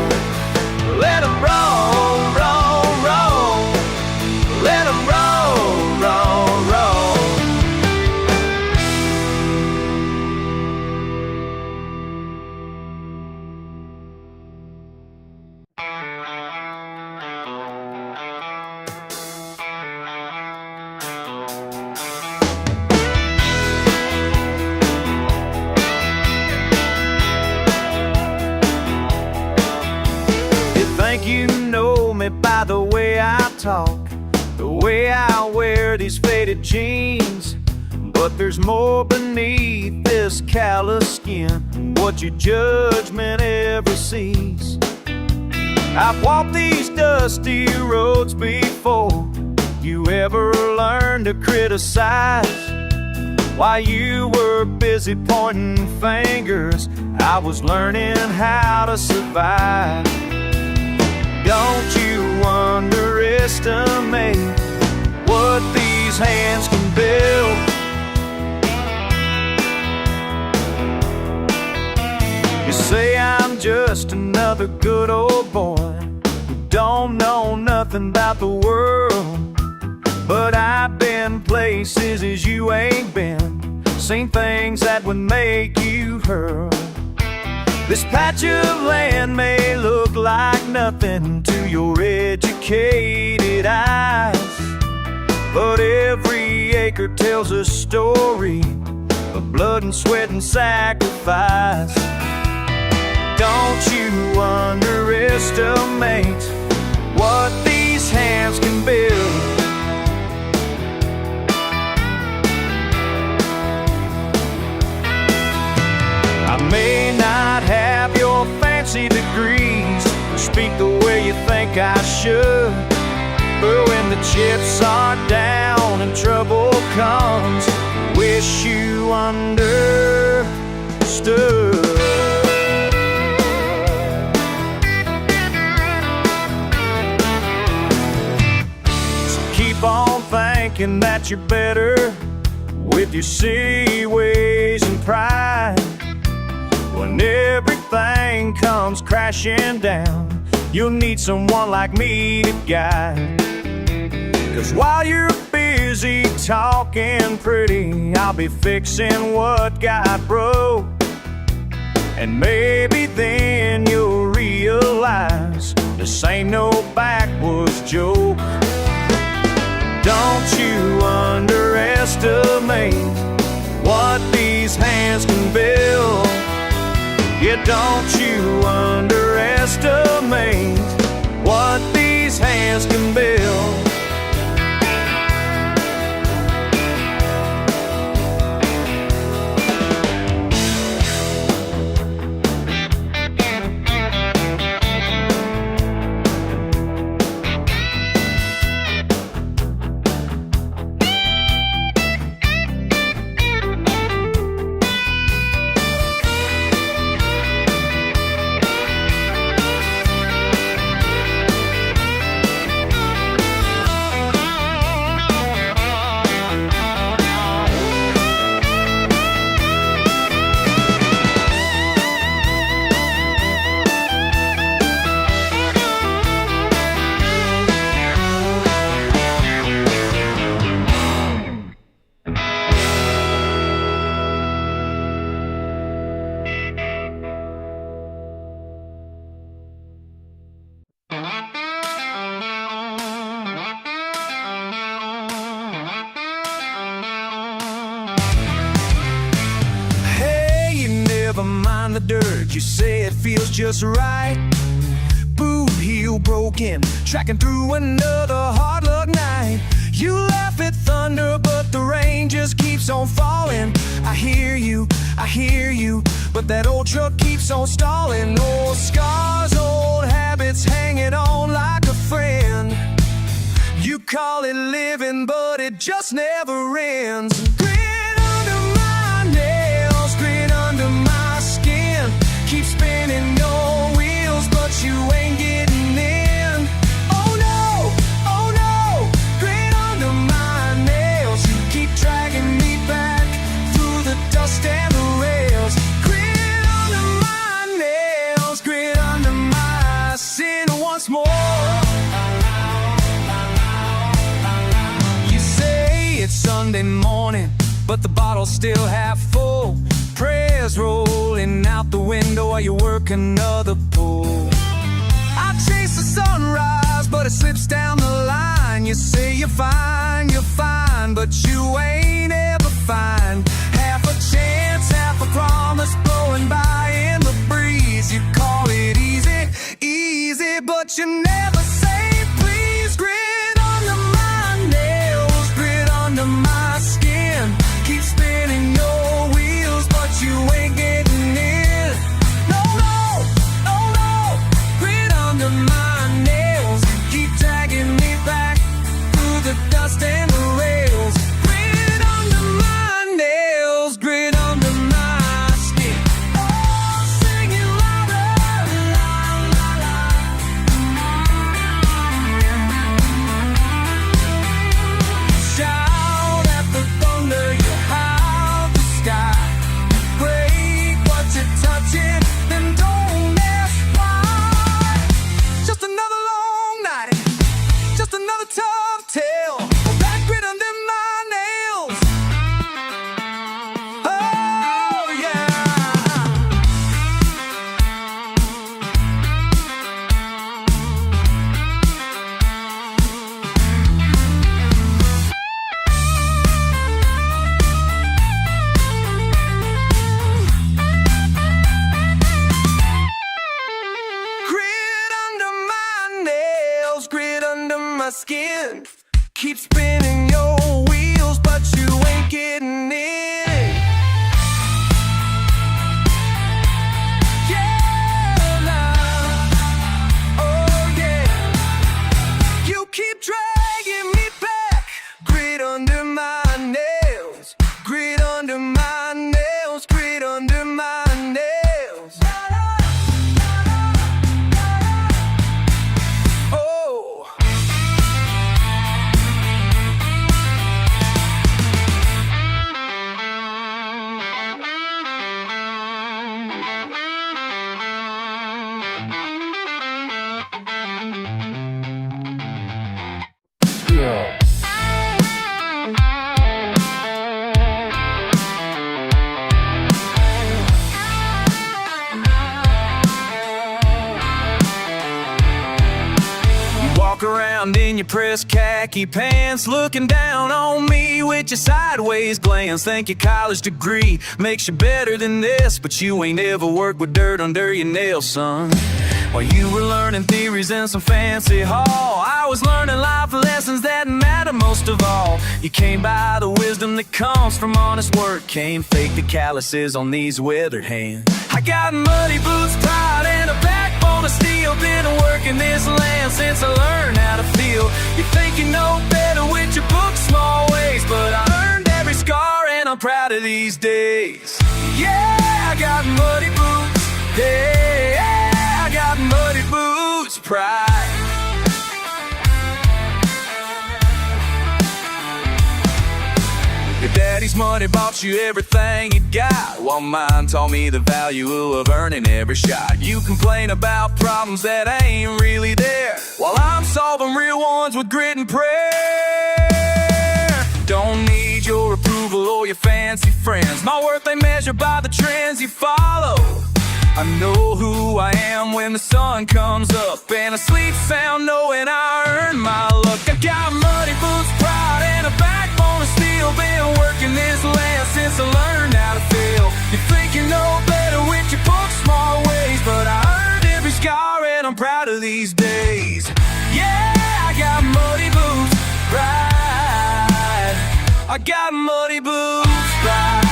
Let 'em roll, roll, roll. Let 'em roll, roll, roll. Think you know me by the way I talk, the way I wear these faded jeans. But there's more beneath this callous skin, what your judgment ever sees. I've walked these dusty roads before. You ever learn to criticize? While you were busy pointing fingers, I was learning how to survive. Don't you underestimate what these hands can build. You say I'm just another good old boy who don't know nothing about the world. But I've been places as you ain't been, seen things that would make you hurt. This patch of land may look like nothing to your educated eyes, but every acre tells a story of blood and sweat and sacrifice. Don't you underestimate what these hands can build. I may not have your fancy degrees or speak the way you think I should, but when the chips are down and trouble comes, wish you understood. So keep on thinking that you're better with your silly ways and pride. When everything comes crashing down, you'll need someone like me to guide. 'Cause while you're busy talking pretty, I'll be fixing what got broke. And maybe then you'll realize this ain't no backwoods joke. Don't you underestimate what these hands can build. Yeah, don't you underestimate what these hands can build. Never mind the dirt, you say it feels just right. Boot heel broken, tracking through another hard luck night. You laugh at thunder, but the rain just keeps on falling. I hear you, but that old truck keeps on stalling. Old scars, old habits hanging on like a friend. You call it living, but it just never ends. Grit under my nails, grit under my skin. Keep spinning your wheels, but you ain't getting in. Oh no, grit under my nails. You keep dragging me back through the dust and the rails. Grit under my nails, grit under my sin once more. You say it's Sunday morning, but the bottle's still half full. Prayers rolling out the window while you work another pull. I chase the sunrise, but it slips down the line. You say you're fine, but you ain't ever fine. Half a chance, half a promise blowing by in the breeze. You call it easy, but you never say please. Grit under my nails, grit under my skin. Keep spinning your wheels, but you ain't getting in. No, grit under my nails. Keep dragging me back through the dust and the rails. Grit under my nails, grit under my skin. Oh, sing it louder, la la la. Shout at the thunder, you howl the sky. Break what you're touching, then don't ask why. Just another long night, just another tough tale. That grit under my nails. Oh yeah. Grit under my nails, grit under my skin. Keep spinning your wheels, but you ain't getting in. Yeah, nah. Oh yeah. You keep dragging me back. Grit under my nails, grit under around in your pressed khaki pants, looking down on me with your sideways glance. Think your college degree makes you better than this, but you ain't ever worked with dirt under your nails, son. While you were learning theories in some fancy hall, I was learning life lessons that matter most of all. You came by the wisdom that comes from honest work, can't fake the calluses on these weathered hands. I got muddy boots, pride, and a backbone of steel. Been working this land since I learned how to feel. You think you know better with your book small ways, but I earned every scar and I'm proud of these days. Yeah, I got muddy boots. Yeah, I got muddy boots, pride. Your daddy's money bought you everything you got, while mine taught me the value of earning every shot. You complain about problems that ain't really there, while I'm solving real ones with grit and prayer. Don't need your approval or your fancy friends. My worth ain't measured by the trends you follow. I know who I am when the sun comes up, and I sleep sound knowing I earned my luck. I got muddy boots, pride, and a backbone of steel. Been working this land since I learned how to feel. You think you know better with your book small ways, but I earned every scar and I'm proud of these days. Yeah, I got muddy boots, pride. I got muddy boots, pride.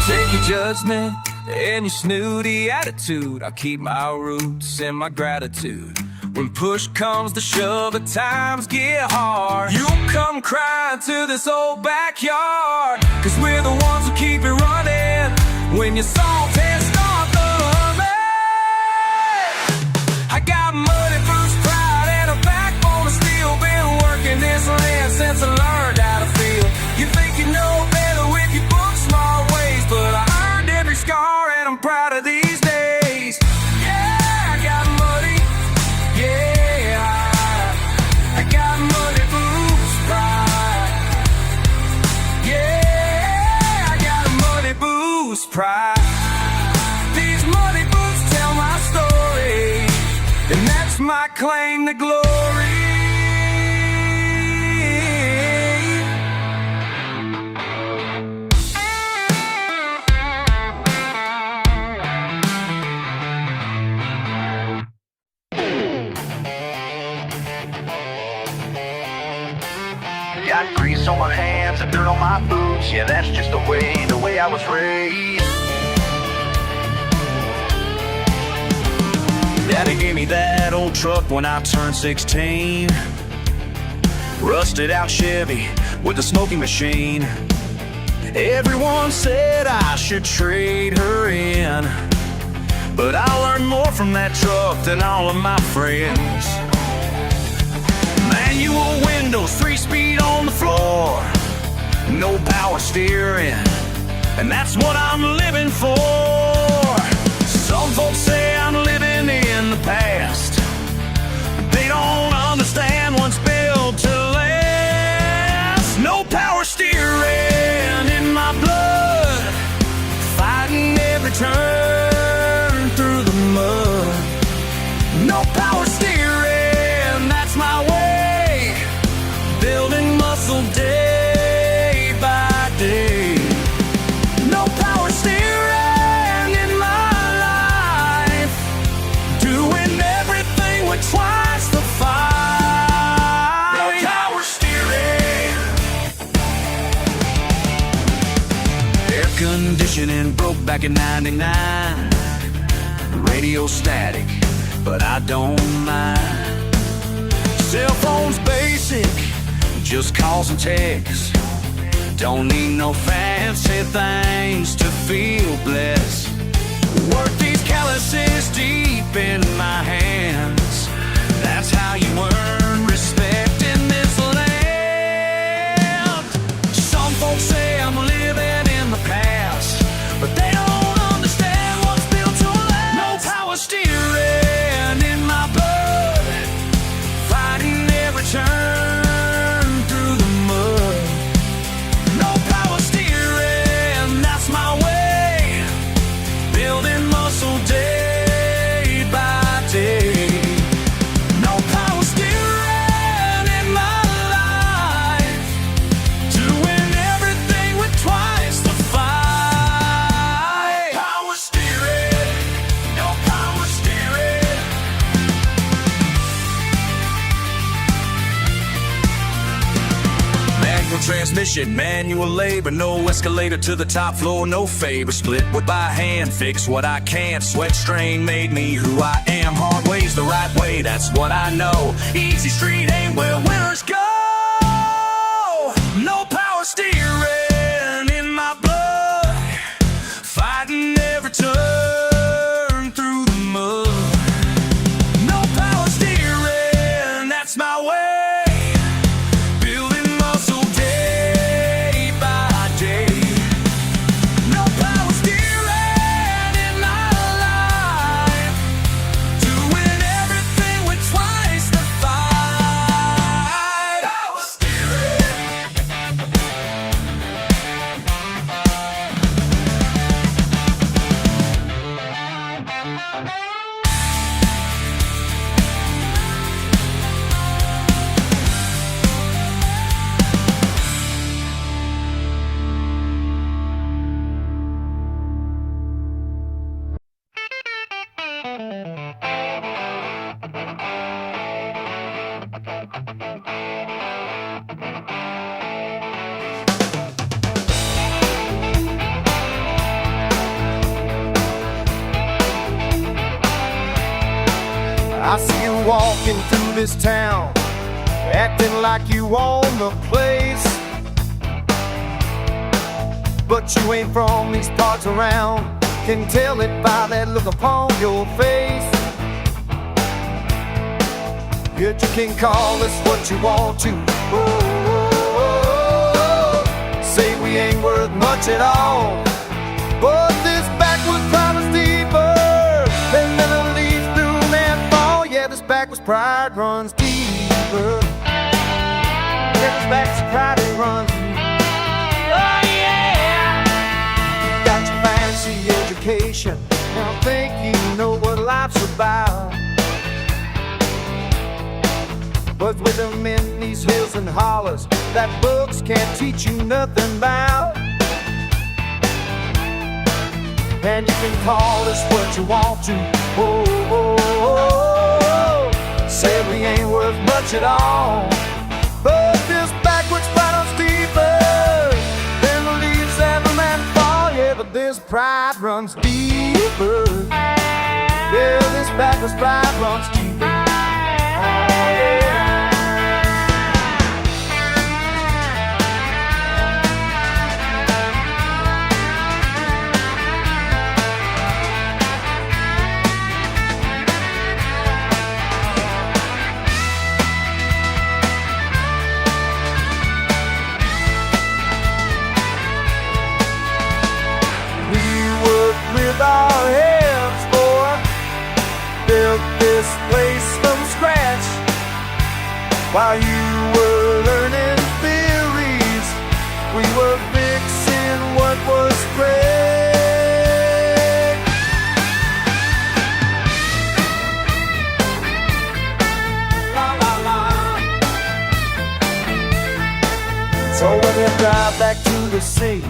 Take your judgment and your snooty attitude. I keep my roots and my gratitude. When push comes to shove, at times get hard, you come crying to this old backyard, 'cause we're the ones who keep it running when you're salt and start the humming. I got muddy boots, pride, and a backbone of steel. Been working this land since I learned how to feel. You think you know better with your book small ways, but I earned every scar and I'm proud of these days. Yeah, I got muddy. Yeah, I got muddy boots, pride. Yeah, I got muddy boots, pride. These muddy boots tell my story, and that's my claim to glory. Got grease on my hands and dirt on my boots. Yeah, that's just the way I was raised. Daddy gave me that old truck when I turned 16. Rusted out Chevy with a smoking machine. Everyone said I should trade her in, but I learned more from that truck than all of my friends. Manual windows, 3-speed on the floor, no power steering, and that's what I'm living for. Some folks say I'm living in the past, but they don't understand what's built to last. No power steering in my blood, fighting every turn through the mud. No power steering, that's my way, building muscle day by day. No power steering in my life, doing everything with twice the fight. No power steering. Air conditioning broke back in '99. Radio static, but I don't mind. Cell phone's basic, just calls and texts. Don't need no fancy things to feel blessed. Work these calluses deep in my hands. That's how you earn respect in this land. Some folks say I'm living in the past, but they don't understand what's built to last. No power steering in my blood, fighting every turn through the mud. No power transmission, manual labor, no escalator to the top floor, no favor. Split wood by hand, fix what I can't. Sweat strain made me who I am. Hard way's the right way, that's what I know. Easy street ain't where winners go. No power steering in my blood, fighting every turn through the mud. No power steering, that's my way. I see you walking through this town, acting like you own the place. But you ain't from these parts around, can tell it by that look upon your face. Yet you can call us what you want to. Say we ain't worth much at all, but this backwoods pride is deeper than the leaves through landfall. Yeah, this backwoods pride runs deeper. Yeah, this backwoods pride it runs. Oh yeah. You got your fancy education, now think you know what life's about. But with them in these hills and hollers that books can't teach you nothing about. And you can call us what you want to. Oh, oh, oh, oh. Say we ain't worth much at all, but this backwoods pride runs deeper than the leaves ever man fall. Yeah, but this pride runs deeper. Yeah, this backwoods pride runs deeper. Oh, yeah. Our hands, boy, built this place from scratch. While you were learning theories, we were fixing what was great. La la la. So when you drive back to the sea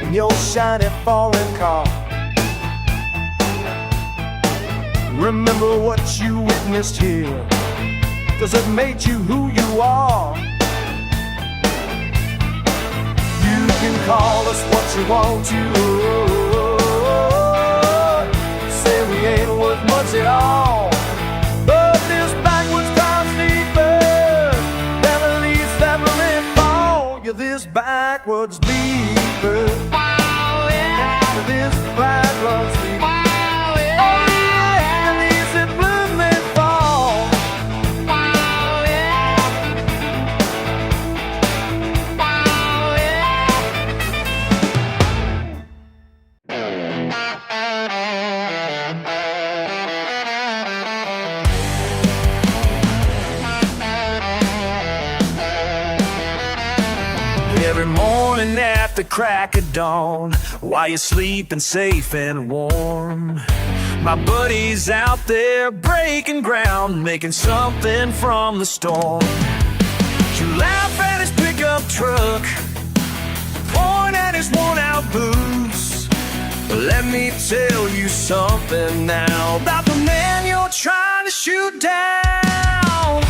in your shiny foreign car, remember what you witnessed here, 'cause it made you who you are. You can call us what you want to. Say we ain't worth much at all, but this backwoods time's deeper than the leaves that will fall. Yeah, this backwoods deeper. This backwoods deeper. Every morning at the crack of dawn, while you're sleeping safe and warm, my buddy's out there breaking ground, making something from the storm. You laugh at his pickup truck, point at his worn-out boots. Let me tell you something now about the man you're trying to shoot down.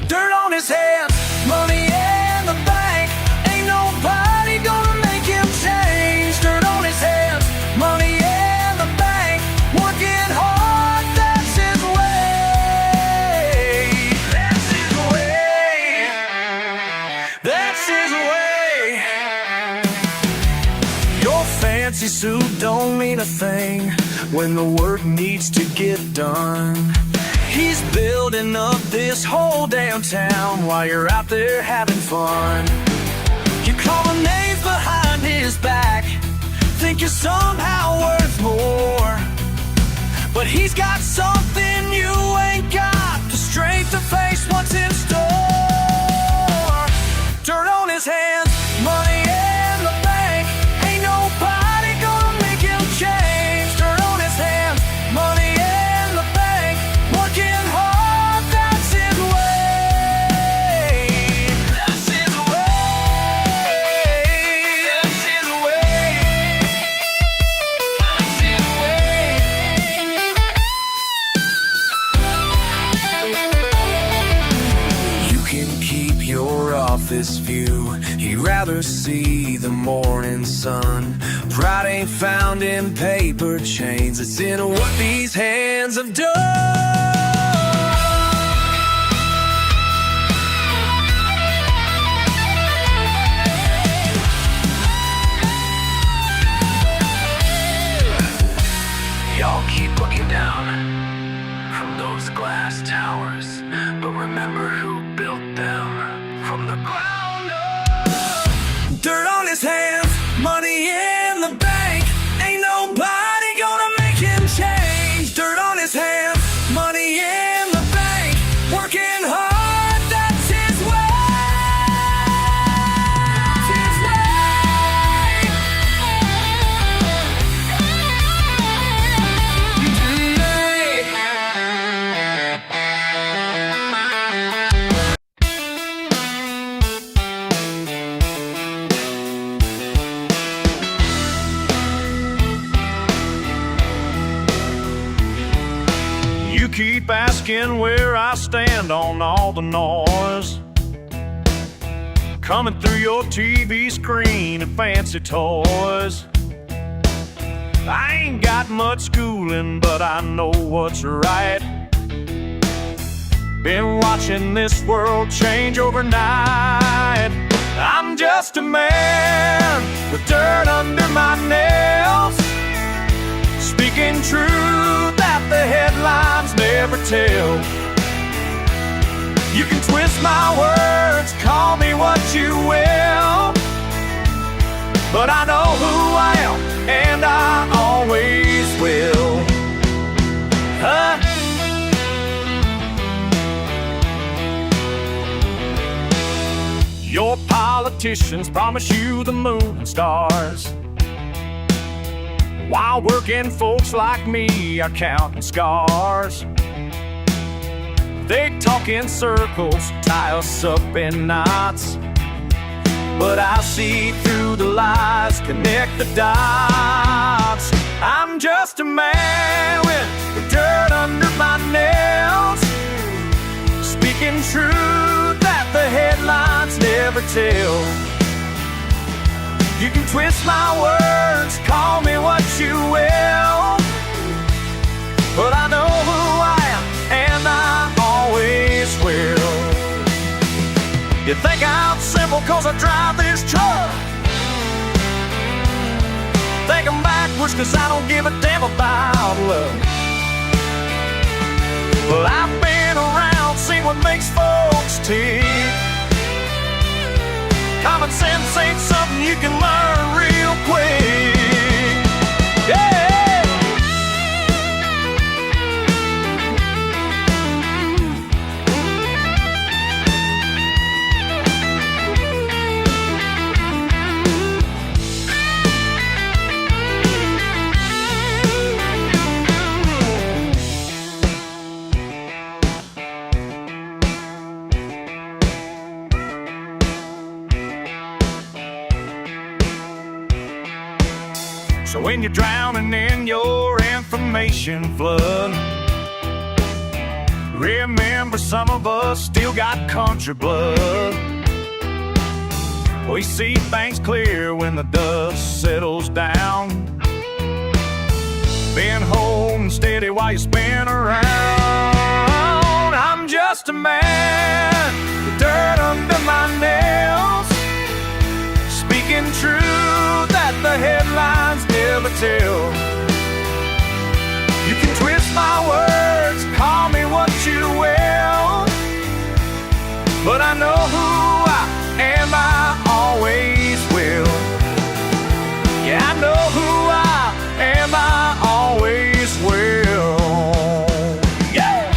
Dirt on his hands, money in the bank, fancy suit don't mean a thing when the work needs to get done. He's building up this whole downtown while you're out there having fun. You call him names behind his back, think you're somehow worth more, but he's got something you ain't got, the strength to face what's in store. Dirt on his hands, money in the bank, ain't nobody gonna make him change. Dirt on his hands, money in the bank, working hard, that's his way. That's his way. That's his way. That's his way. You can keep your office view, he'd rather see the morning sun. Pride ain't found in paper chains, it's in what these hands have done. Y'all keep looking down from those glass towers, but remember who built them from the ground up. Dirt on his hands, money in the bank, ain't nobody gonna make him change. Dirt on his hands, money in the bank, working hard, that's his way. His You keep asking where I stand on all the noise coming through your TV screen and fancy toys. I ain't got much schooling, but I know what's right. Been watching this world change overnight. I'm just a man with dirt under my nails, speaking truth that the headlines never tell. You can twist my words, call me what you will, but I know who I am, and I always will. Huh? Your politicians promise you the moon and stars, while working folks like me are counting scars. They talk in circles, tie us up in knots, but I see through the lies, connect the dots. I'm just a man with dirt under my nails, speaking truth that the headlines never tell. You can twist my words, call me what you will, but I know who I am, and I always will. You think I'm simple cause I drive this truck, think I'm backwards cause I don't give a damn about love. Well, I've been around, seen what makes folks tick. Common sense ain't something you can learn real quick. Yeah! So when you're drowning in your information flood, remember some of us still got country blood. We see things clear when the dust settles down. Been holding steady while you spin around. I'm just a man with dirt under my nails, speaking truth that the headlines never never tell. You can twist my words, call me what you will, but I know who I am, I always will. Yeah, I know who I am, I always will. Yeah!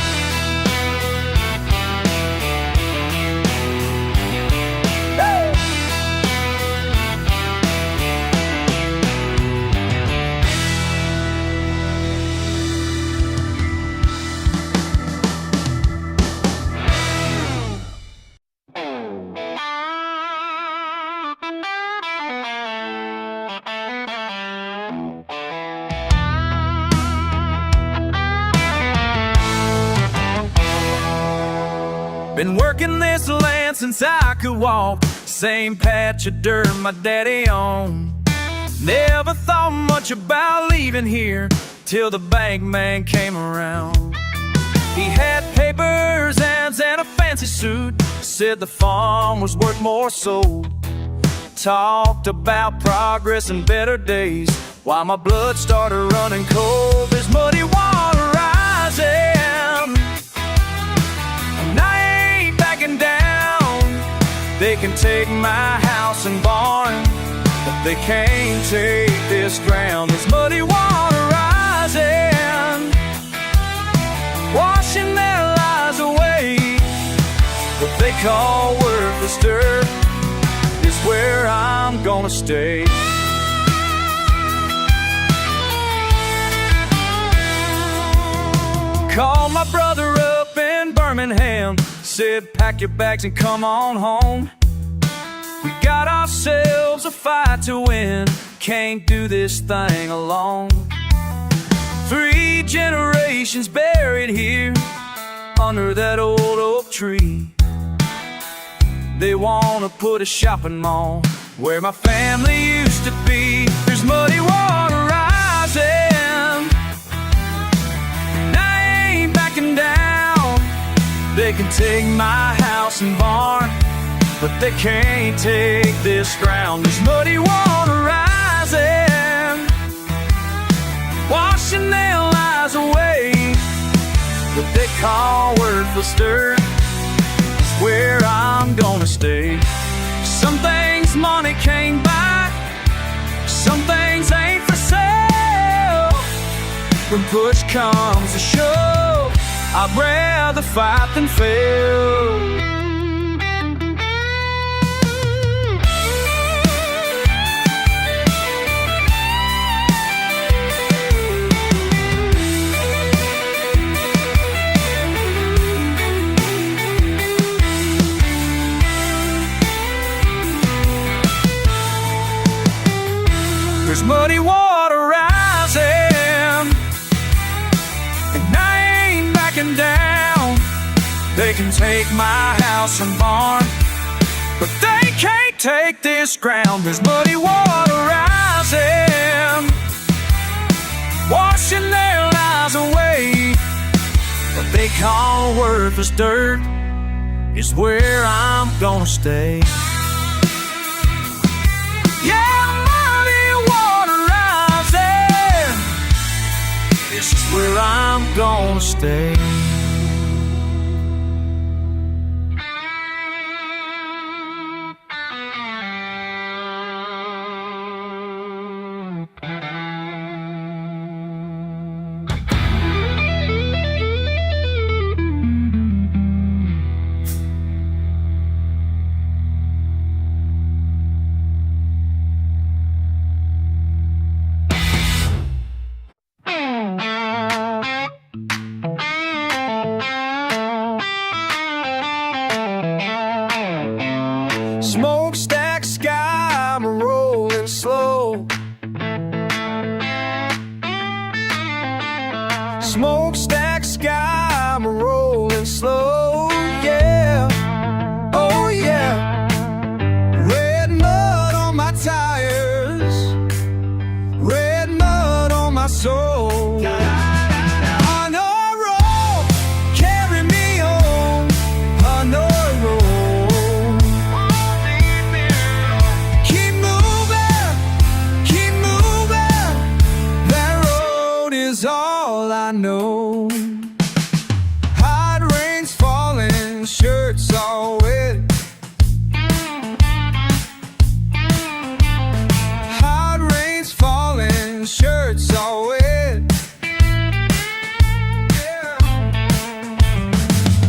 Woo! Been working this land since I could walk. Same patch of dirt my daddy owned. Never thought much about leaving here till the bank man came around. He had papers, ads, and a fancy suit. Said the farm was worth more sold. Talked about progress and better days while my blood started running cold. There's muddy water rising, down. They can take my house and barn, but they can't take this ground. There's muddy water rising, washing their lives away. What they call worthless dirt is where I'm gonna stay. Called my brother up in Birmingham, said pack your bags and come on home. We got ourselves a fight to win, can't do this thing alone. 3 generations buried here under that old oak tree. They wanna put a shopping mall where my family used to be. There's muddy water rising, and I ain't backing down. They can take my house and barn, but they can't take this ground. There's muddy water rising, washing their lives away. What they call worthless dirt is where I'm gonna stay. Some things money can't buy, some things ain't for sale. When push comes to shove, I'd rather fight than fail. There's muddy water rising, and I ain't backing down. They can take my house and barn, but they can't take this ground. There's muddy water rising, washing their lives away. What they call worthless dirt is where I'm gonna stay. Yeah, muddy water rising, this is where I'm gonna stay. all wet. Hard rain's falling, shirts all wet.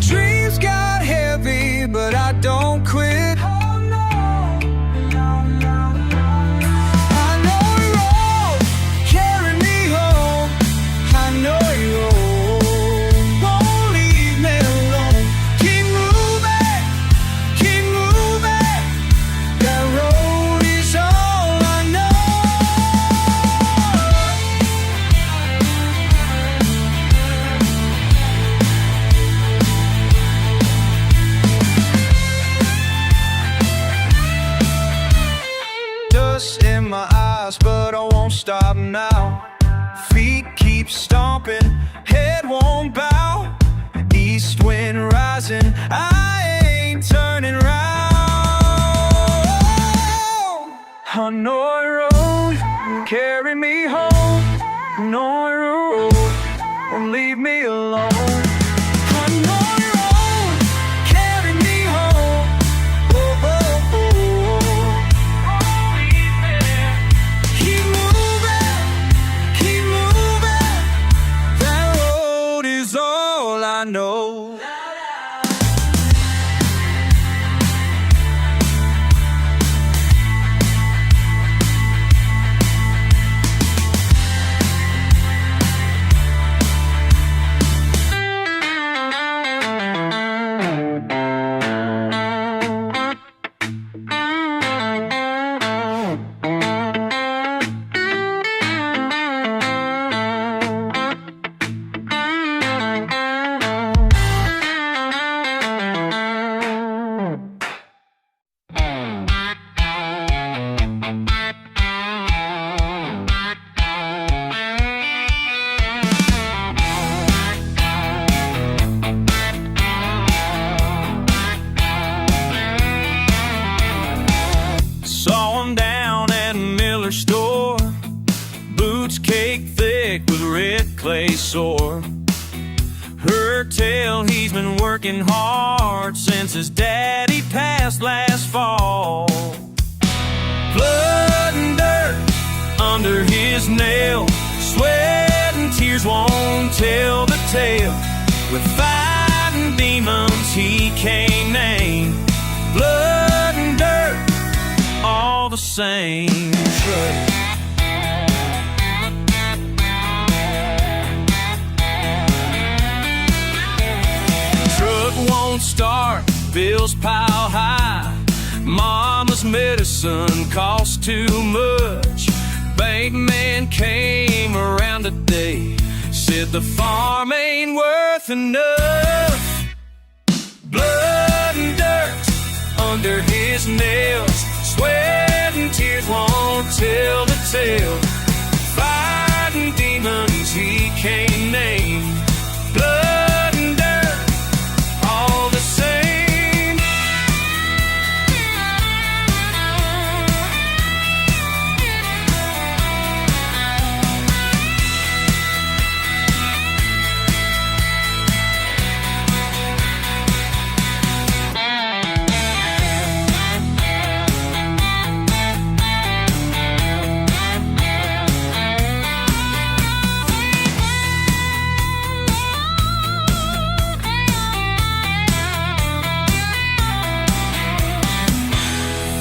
Dreams got heavy, but I don't quit. In my eyes, but I won't stop now. Feet keep stomping, head won't bow. East wind rising, I ain't turning round. Hanoi Road, carry me home. Hanoi Road, won't leave me alone. Hanoi Road, carry me home. Oh, oh, oh. Keep moving, that road is all I know. Saw him down at Miller store, boots cake thick with red clay sore. Heard tell he's been working hard since his daddy passed last fall. Blood and dirt under his nail, sweat and tears won't tell the tale. With fighting demons he can't name, blood and dirt all the same. Truck won't start, bills pile high. Mama's medicine costs too much. Bank man came around today, said the farm ain't worth enough. Blood and dirt under his nails, sweat and tears won't tell the tale. Fighting demons he can't name, blood and dirt all the same.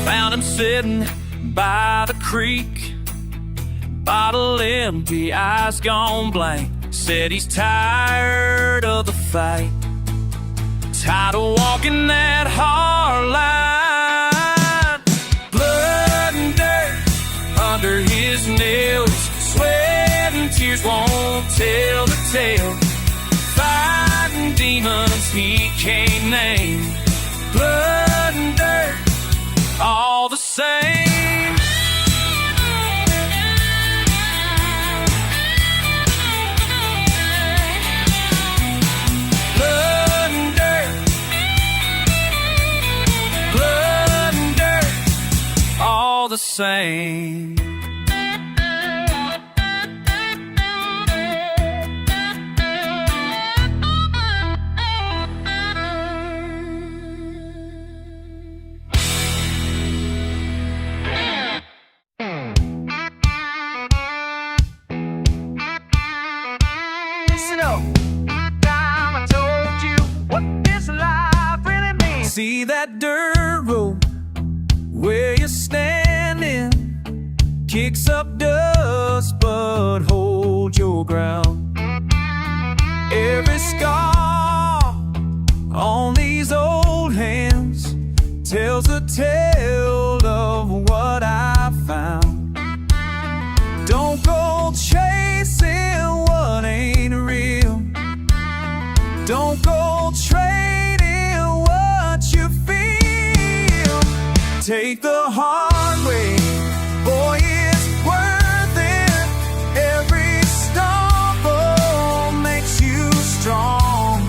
Found him sitting by the creek, bottle empty, eyes gone blank. Said he's tired of the fight, tired of walking that hard line. Blood and dirt under his nails, sweat and tears won't tell the tale. Fighting demons he can't name, blood and dirt all the same. Blood and dirt, blood and dirt, all the same. that dirt road where you're standing kicks up dust, but hold your ground. Every scar on these old hands tells a tale of what I found. Don't go chasing what ain't real. Don't go trading what you feel. Take the hard way, boy, it's worth it. Every stumble makes you strong.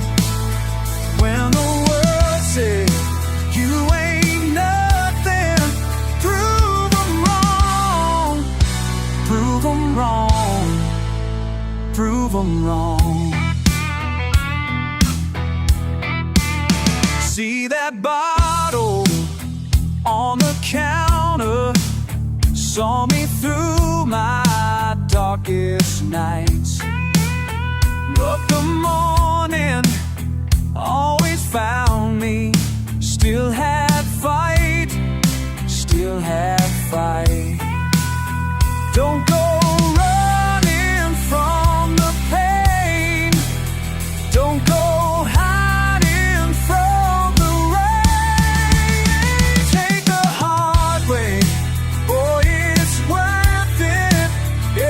When the world says you ain't nothing, prove 'em wrong. Prove 'em wrong. Prove 'em wrong. See that bottle on the counter saw me through my darkest nights, but the morning always found me. Still had fight, still had fight. Don't go running from the pain. Don't go hiding from the rain. Take the hard way, boy, it's worth it.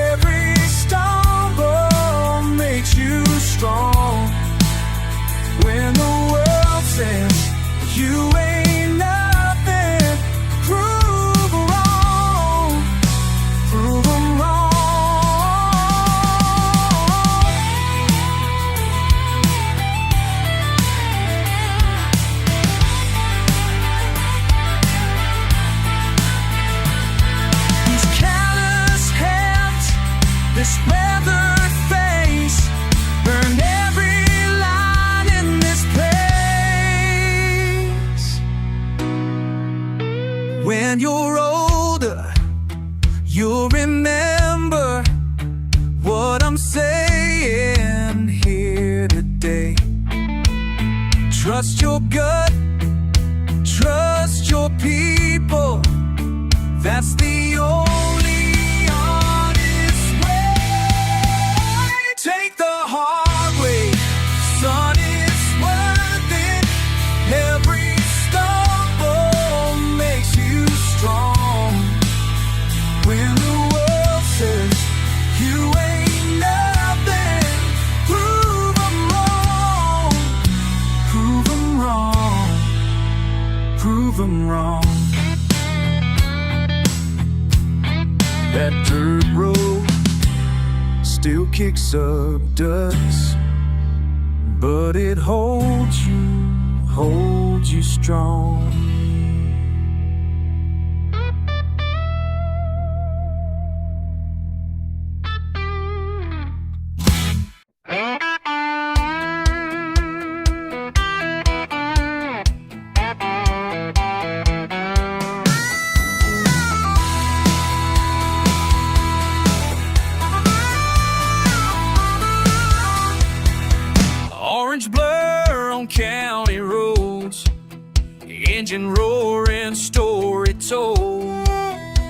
Every stumble makes you strong. When the world says you ain't nothing, prove 'em wrong. Prove 'em wrong. These callous hands, this weathered face, burned every line in this place. When you're older, you'll remember what I'm saying here today. Trust your gut, trust your people. That's the only honest way. Take the hard way, son, it's worth it. Every stumble makes you strong. When the world says you ain't nothing, prove 'em wrong. Prove 'em wrong. Prove 'em wrong. That dirt road still kicks up dust, but it holds you strong. Orange blur on county roads, engine roaring, story told.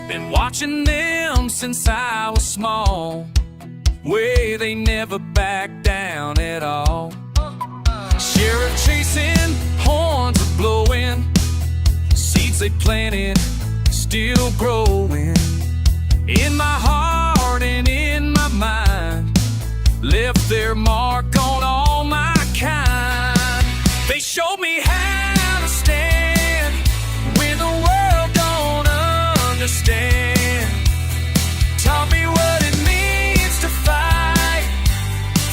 Been watching them since I was small, way they never back down at all. Sheriff chasing, horns are blowing, seeds they planted still growing. In my heart and in my mind, left their mark on all my kind. They showed me how to stand when the world don't understand. Taught me what it means to fight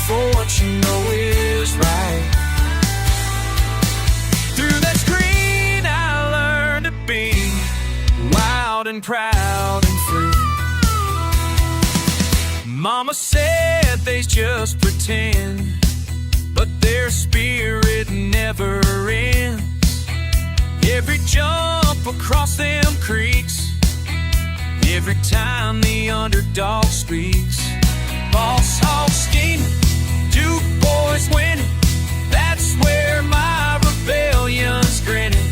for what you know is right. Through that screen I learned to be wild and proud and free. Mama said they's just pretend, but their spirit never ends. Every jump across them creeks, every time the underdog speaks. Boss hog scheming, Duke boys winning, that's where my rebellion's grinning.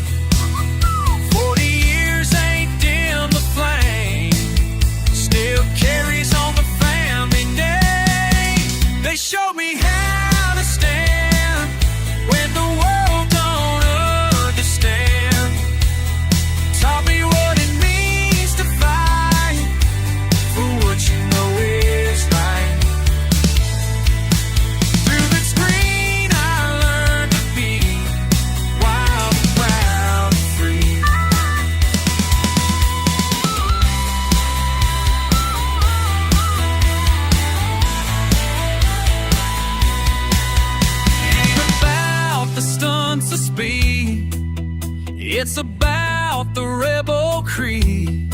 It's about the rebel creed.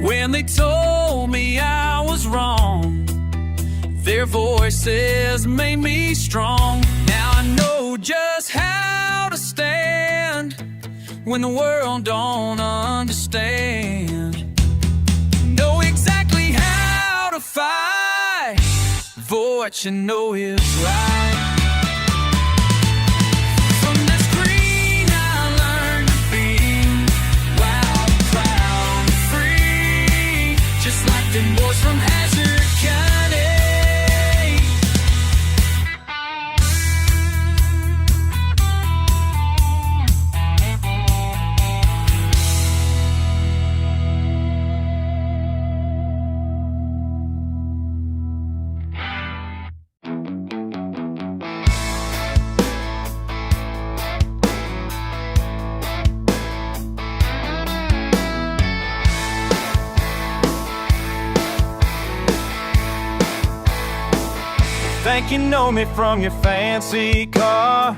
When they told me I was wrong, their voices made me strong. Now I know just how to stand when the world don't understand. Know exactly how to fight for what you know is right. From this green I learned to be wild, proud, and free, just like them boys from Hazard County. Think you know me from your fancy car,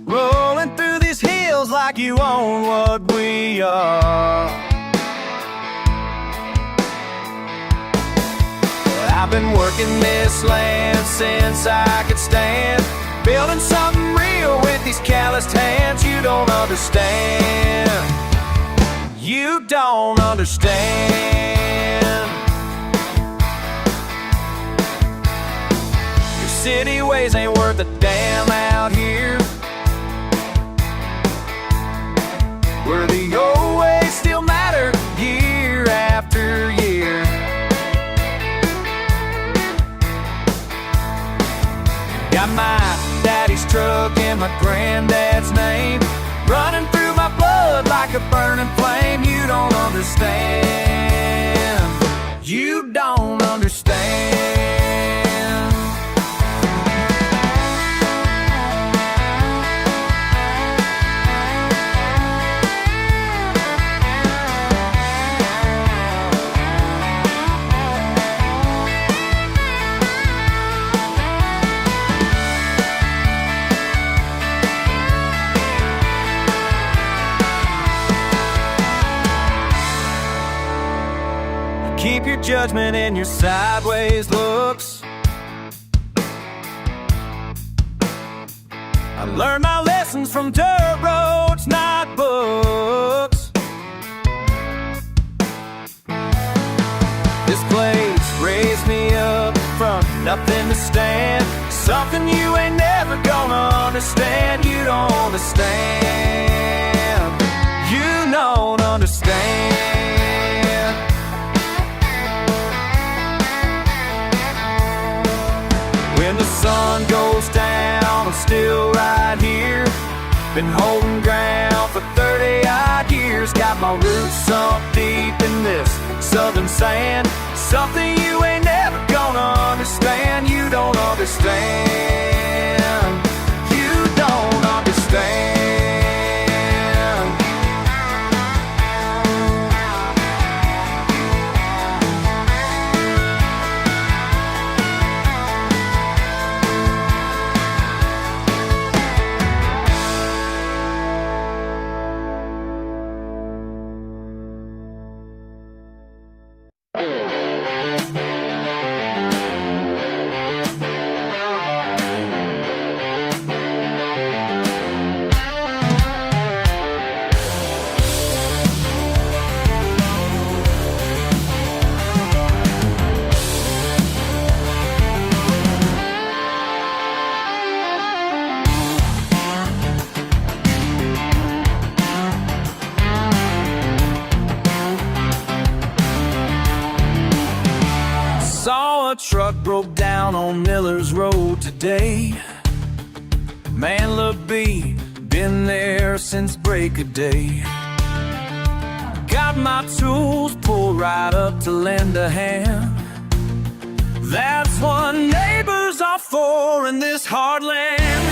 rolling through these hills like you own what we are. Well, I've been working this land since I could stand, building something real with these calloused hands. You don't understand. You don't understand. City ways ain't worth a damn out here, where the old ways still matter year after year. Got my daddy's truck and my granddad's name running through my blood like a burning flame. You don't understand. You don't understand. Keep your judgment and your sideways looks. I learned my lessons from dirt roads, not books. This place raised me up from nothing to stand, something you ain't never gonna understand. You don't understand. You don't understand. When the sun goes down, I'm still right here. Been holding ground for 30-odd years. Got my roots sunk deep in this southern sand, something you ain't never gonna understand. You don't understand. You don't understand. Saw a truck broke down on Miller's Road today. Man looked beat, been there since break of day. Got my tools, pulled right up to lend a hand. That's what neighbors are for in this hard land.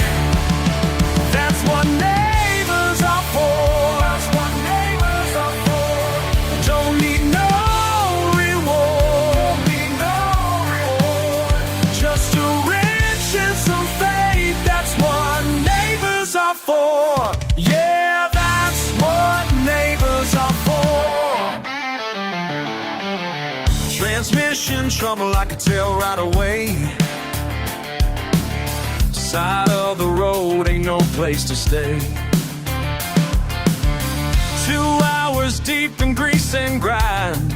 That's what neighbors are for. That's what neighbors are for. Don't need no reward. Need no reward. Just a wrench and some faith. That's what neighbors are for. Yeah, that's what neighbors are for. Transmission trouble, I could tell right away. Side of the road ain't no place to stay. 2 hours deep in grease and grind.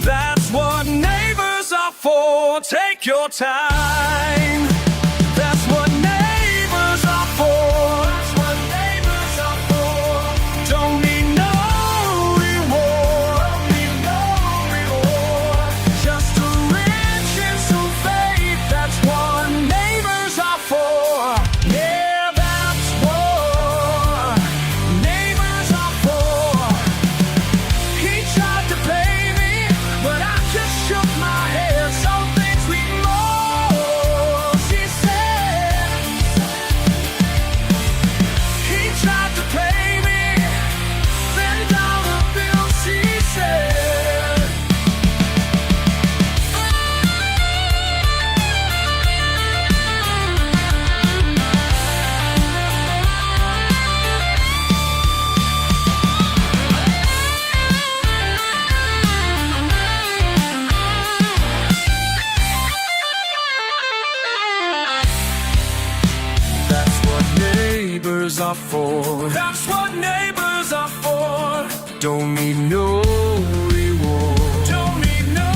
That's what neighbors are for. Take your time. That's what neighbors are for. That's what neighbors are for. Don't need no reward. Don't need no reward. Just a wrench and some faith. That's what neighbors are for. Yeah, that's what neighbors are for. He tried to pay me, but I just shook my head. Some things we more, she said. He tried to pay me, then dollar bill, she said. That's what neighbors are for. That's what neighbors are for. Don't need no reward. Don't need no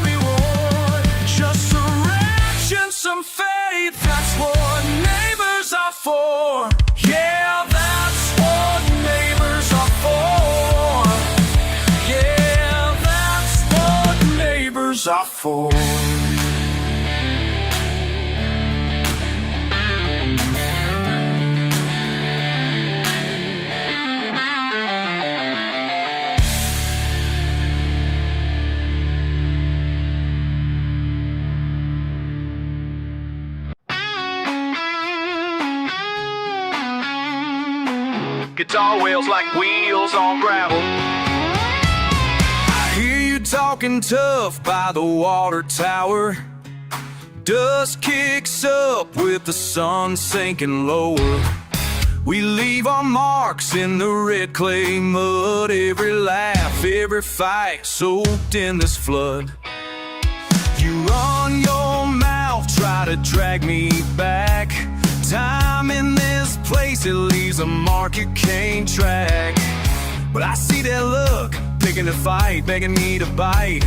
reward. Just a wrench and some faith. That's what neighbors are for. Yeah, that's what neighbors are for. Yeah, that's what neighbors are for. Guitar wheels like wheels on gravel. I hear you talking tough by the water tower. Dust kicks up with the sun sinking lower. We leave our marks in the red clay mud. Every laugh, every fight soaked in this flood. You run your mouth, try to drag me back. Time in this place, it leaves a mark you can't track. But I see that look, picking a fight, begging me to bite.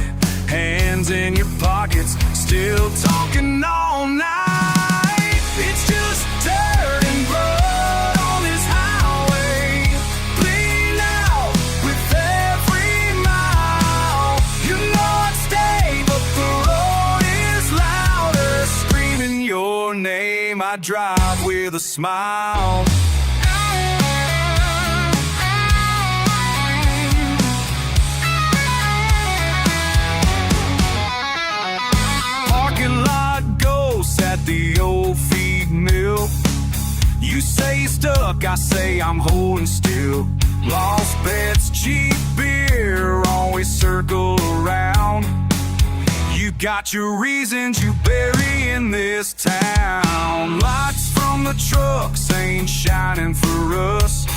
Hands in your pockets, still talking all night. It's just dirt and blood on this highway, bleeding out with every mile. You know I'd stay, but the road is louder, screaming your name. I drive with a smile. Parking lot ghosts at the old feed mill. You say you're stuck, I say I'm holding still. Lost bets, cheap beer, always circle around. You got your reasons you bury in this town. Lights from the trucks ain't shining for us.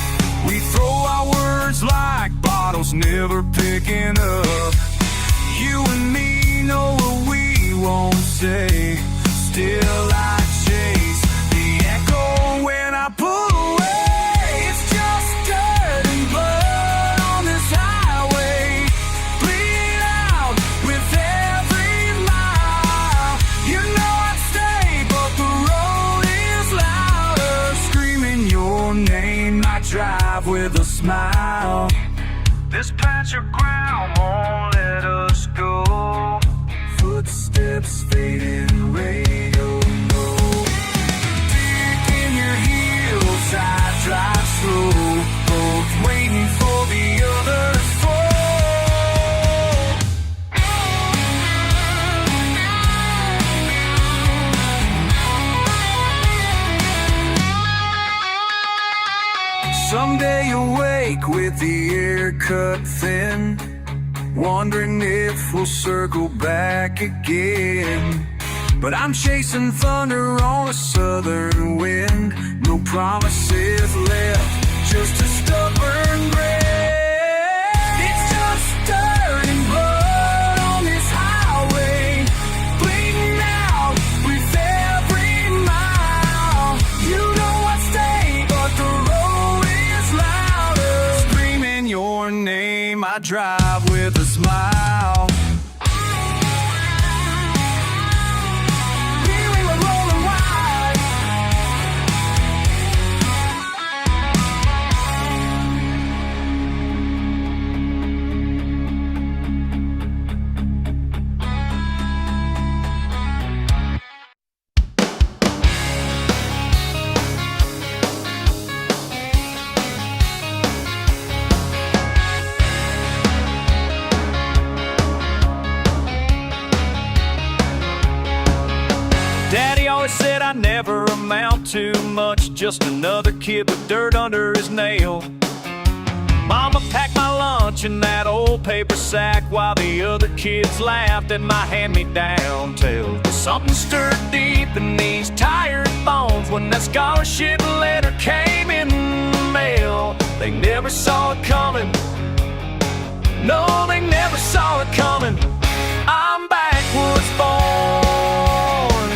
We throw our words like bottles, never picking up. You and me know what we won't say. Still I chase the echo when I pull away. It's just dirt and blood on this highway, bleeding out with every mile. You know I'd stay, but the road is louder, screaming your name. I drive with a smile. This patch of ground won't let us go. Footsteps fading, radio no. Dig in your heels, I drive slow, both waiting for the other fall. Someday awake with the air cut thin, wondering if we'll circle back again. but I'm chasing thunder on a southern wind. No promises left, just a stubborn grit. It's just dirt and blood on this highway, bleeding out with every mile. You know I stay, but the road is louder. Screaming your name, I drive with a smile. Daddy always said I never amount to much, just another kid with dirt under his nail. Mama packed my lunch in that old paper sack while the other kids laughed at my hand-me-down tale. Something stirred deep in these tired bones when that scholarship letter came in the mail. They never saw it coming. No, they never saw it coming. I'm backwoods born,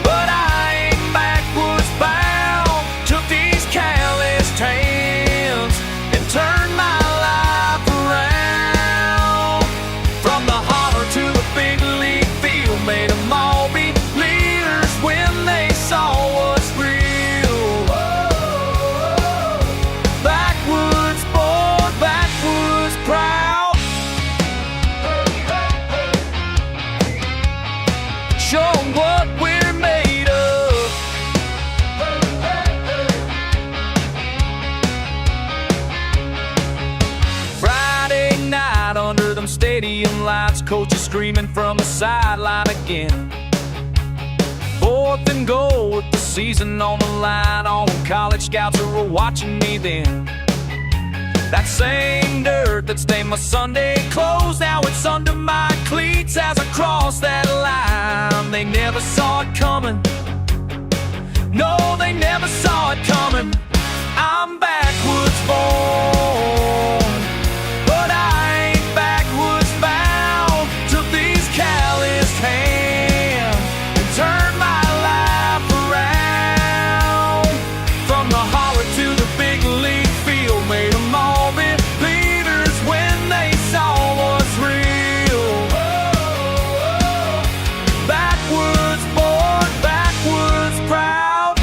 but I ain't backwoods bound. Took these calloused hands and turned my life around. From the holler to the big league field, made them all be leaders when they saw what's real. Backwoods born, backwoods proud. Show 'em what we're made of. Friday night under them stadium lights, coaches screaming from the sideline again. 4th and goal with the season on the line. All them college scouts who were watching me then. That same dirt that stained my Sunday clothes, now it's under my cleats as I cross that line. They never saw it coming. No, they never saw it coming. I'm backwoods born, but I ain't backwoods bound. Took these calloused hands and turned my life around. From the holler to the big league field, made them all be leaders when they saw what's real. Backwoods born, backwoods proud.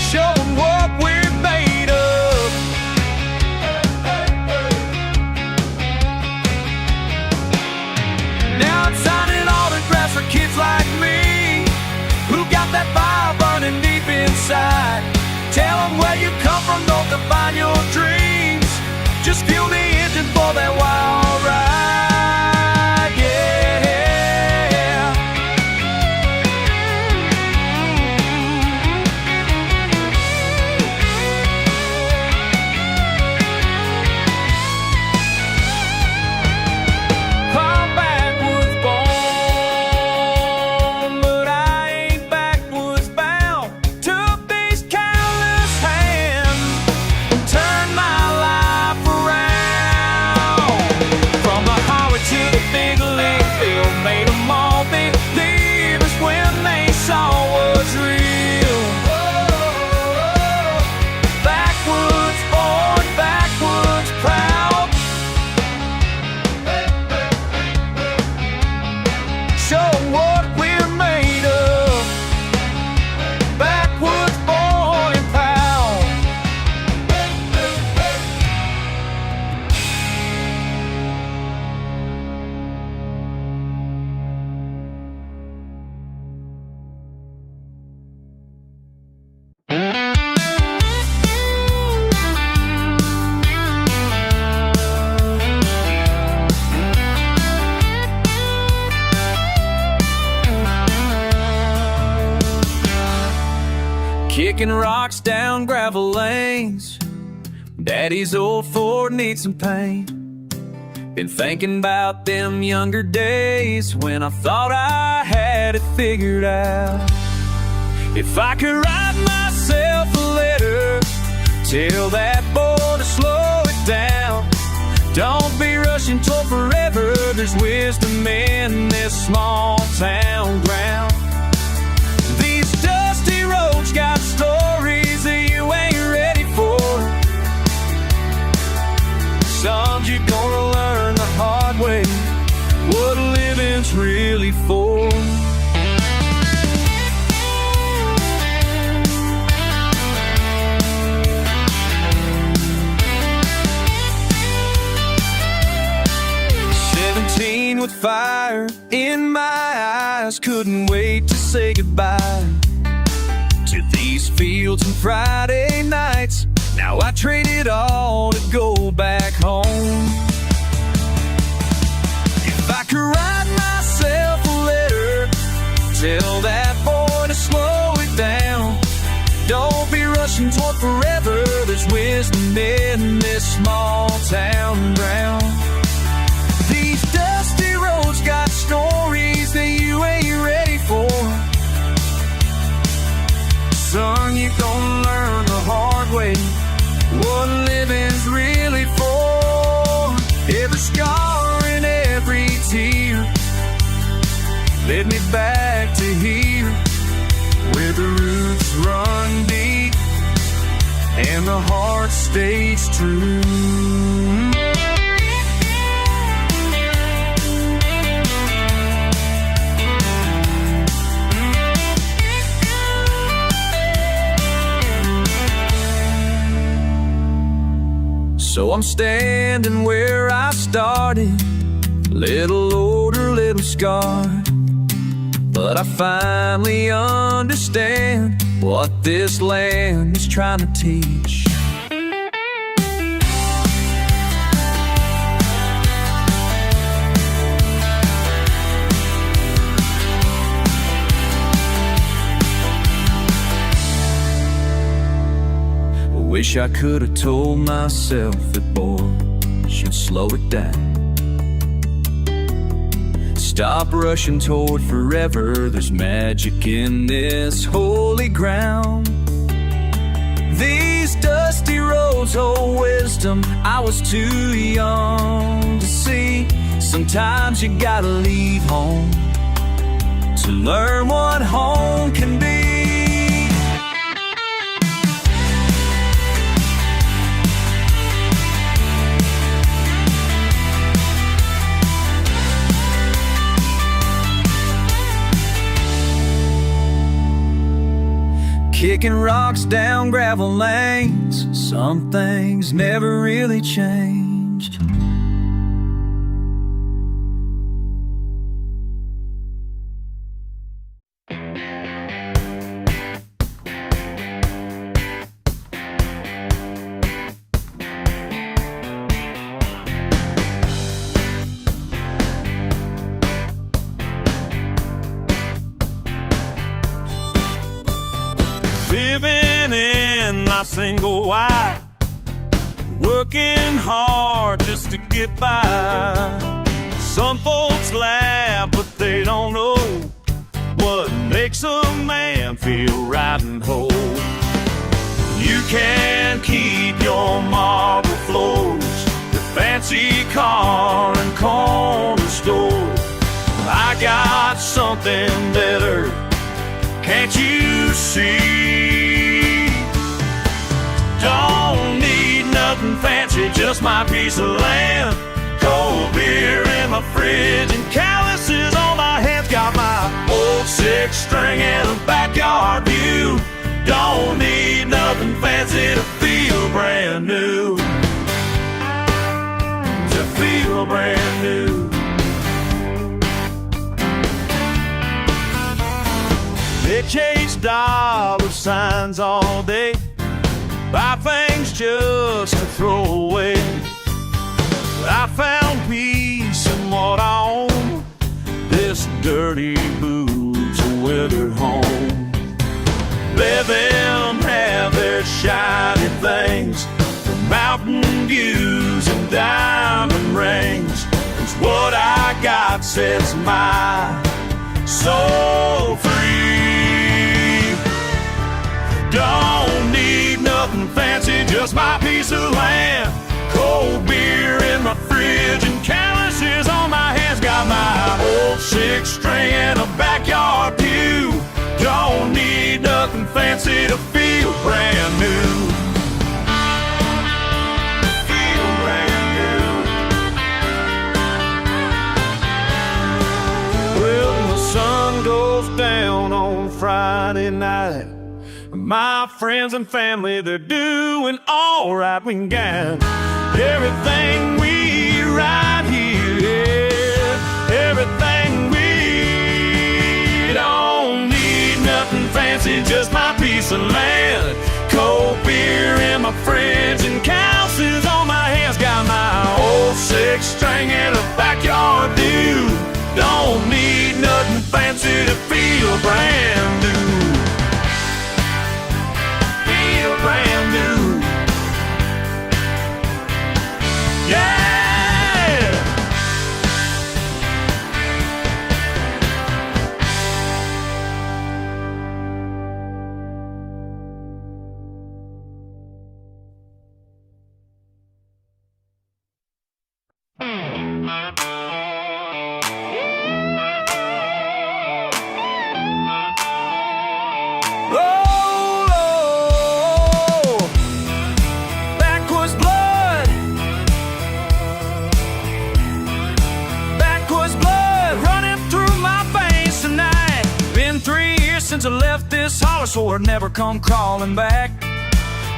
Show 'em what we're made of. Now I'm signing autographs for kids like me who got that fire burning deep inside. Tell 'em where you come from, don't define your dreams. Just fuel the engine for that wild ride, yeah. I'm backwoods born, but I ain't backwoods bound. Took these callous hands and turned my life around. From the highway to the big league field, made them all big leaders when they saw what's real. Backwoods born, backwoods proud. Show 'em what we're made of. Backwoods born and proud. Kicking rocks down gravel lanes. Daddy's old Ford needs some paint. Been thinking about them younger days when I thought I had it figured out. If I could write myself a letter, tell that boy to slow it down. Don't be rushing toward forever, there's wisdom in this small town ground. These dusty roads got stories that you ain't ready for. Son, you're gonna learn the hard way what living's really for. With fire in my eyes, couldn't wait to say goodbye to these fields and Friday nights. Now I trade it all to go back home. If I could write myself a letter, tell that boy to slow it down. Don't be rushing toward forever, there's wisdom in this small town ground. These dusty roads got stories that you ain't ready for. Son, you're gonna learn the hard way what living's really for. Every scar and every tear led me back to here, where the roots run deep and the heart stays true. So I'm standing where I started, little older, little scarred, but I finally understand what this land is trying to teach. Wish I could have told myself that boy should slow it down. Stop rushing toward forever, there's magic in this holy ground. These dusty roads hold wisdom I was too young to see. Sometimes you gotta leave home to learn what home can be. Kicking rocks down gravel lanes, some things never really changed. Living in my single wide, working hard just to get by. Some folks laugh, but they don't know what makes a man feel right and whole. You can keep your marble floors, the fancy car and corner store. I got something better, can't you see? Don't need nothing fancy, just my piece of land. Cold beer in my fridge and calluses on my hands. Got my old six-string and a backyard view. Don't need nothing fancy to feel brand new. To feel brand new. They chase dollar signs all day, buy things just to throw away. I found peace in what I own, this dirty boots a withered home. Let them have their shiny things, the mountain views and diamond rings. what I got sets my soul free. Don't need nothing fancy, just my piece of land. Cold beer in my fridge and calluses on my hands. Got my old 6-string and a backyard pew. Don't need nothing fancy to feel brand new. Feel brand new. Well, the sun goes down on Friday night. My friends and family, they're doing all right. We got everything we right here, yeah. Everything we don't need nothing fancy, just my piece of land. Cold beer in my fridge and calluses on my hands. Got my old 6-string and a backyard pew. Don't need nothing fancy to feel brand new. Brand new. Yeah. Since I left this holler, so I'd never come crawling back.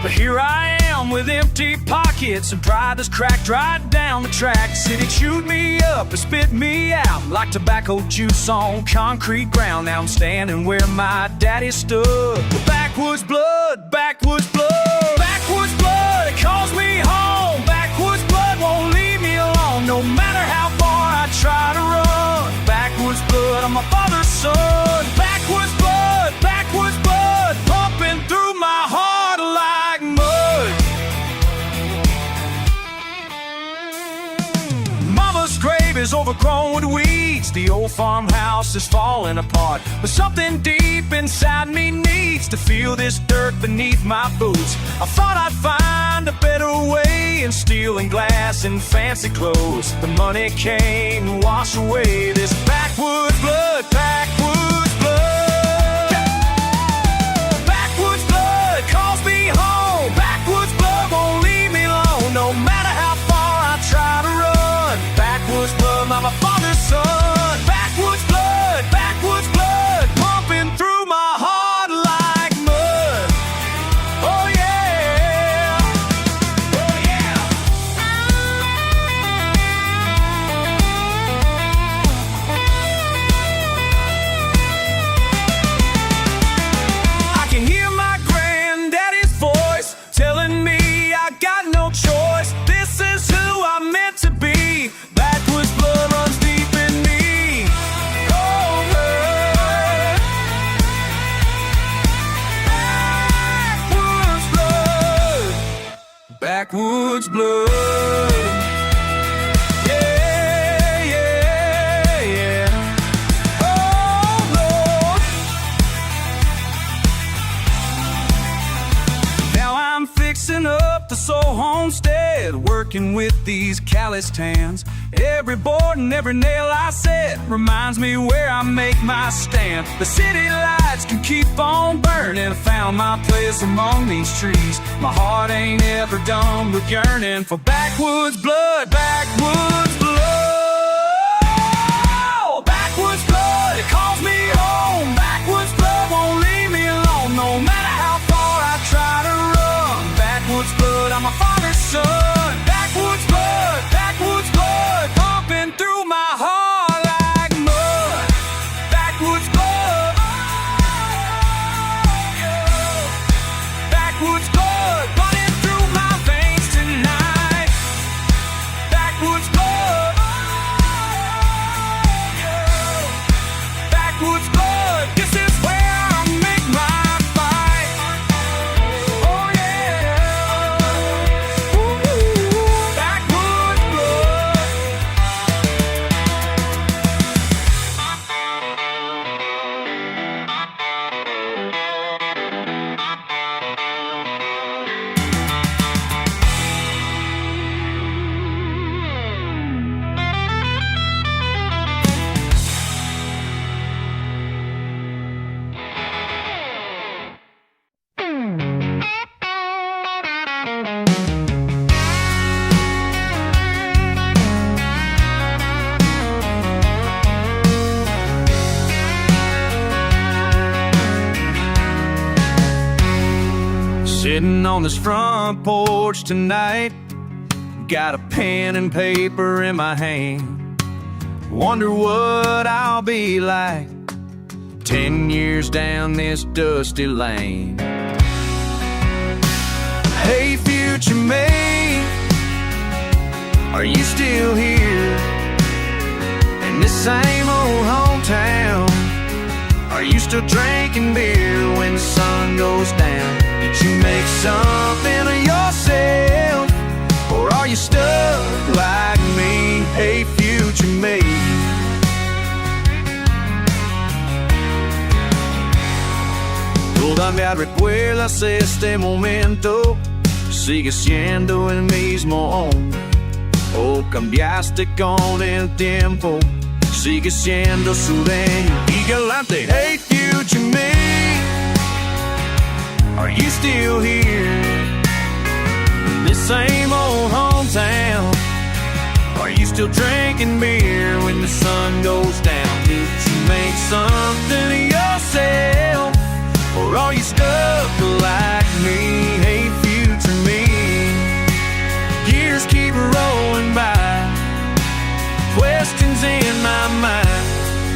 But here I am with empty pockets and pride that's cracked right down the track. City chewed me up and spit me out like tobacco juice on concrete ground. Now I'm standing where my daddy stood. Backwoods blood, backwoods blood, backwoods blood, it calls me home. Backwoods blood won't leave me alone, no matter how far I try to run. Backwoods blood, I'm my father's son. Backwoods blood, backwoods blood, pumping through my heart like mud. Mama's grave is overgrown with weeds. The old farmhouse is falling apart, but something deep inside me needs to feel this dirt beneath my boots. I thought I'd find a better way in steel and glass and fancy clothes. The money came and washed away this backwoods blood, backwoods blood. Backwoods blood calls me home. Backwoods blood won't leave me alone, no matter how far I try to run. Backwoods blood, I'm my father's son. Backwoods blood, pumping through my heart like mud. Oh yeah, oh yeah. I can hear my granddaddy's voice telling me I got no choice. This is who I'm meant to be. Backwoods blood runs deep in me. Oh, blood. Backwoods blood. Backwoods blood. Yeah, yeah, yeah. Oh, Lord. Now I'm fixing up the soul homestead, working with these calloused hands. Every board and every nail I set reminds me where I make my stand. The city lights can keep on burning. I found my place among these trees. My heart ain't ever done with yearning for backwoods blood, backwoods blood. Backwoods blood, it calls me home. Backwoods blood won't leave me alone, no matter how far I try to run. Backwoods blood, I'm my father's son. Backwoods blood, pumping through my heart like mud. Backwoods blood, backwoods blood, running through my veins tonight. Backwoods blood, backwoods blood, this is where I make my fight. Oh yeah. Ooh. Sitting on this front porch tonight, got a pen and paper in my hand. Wonder what I'll be like 10 years down this dusty lane. Hey, future me, are you still here in this same old hometown? Are you still drinking beer when the sun goes down? Did you make something of yourself, or are you stuck like me? Hey, future me. Todavía recuerdas este momento, sigue siendo el mismo hombre, o cambiaste con el tiempo, sigue siendo sureño y galante. Hey, future me, are you still here in this same old hometown? Are you still drinking beer when the sun goes down? Did you make something of yourself, or are you stuck like me? Hey, future me. Years keep rolling by, questions in my mind.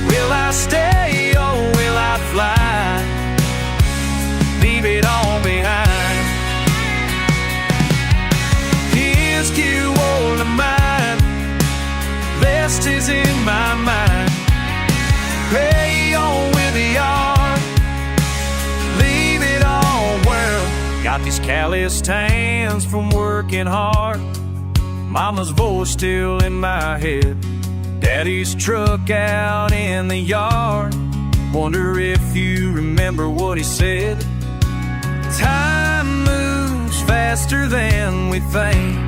Will I stay or will I fly? Leave it all behind. Here's you all of mine, best is in my mind. Pray on with the yard, leave it all world. Got these calloused hands from working hard, mama's voice still in my head, daddy's truck out in the yard. Wonder if you remember what he said. Time moves faster than we think,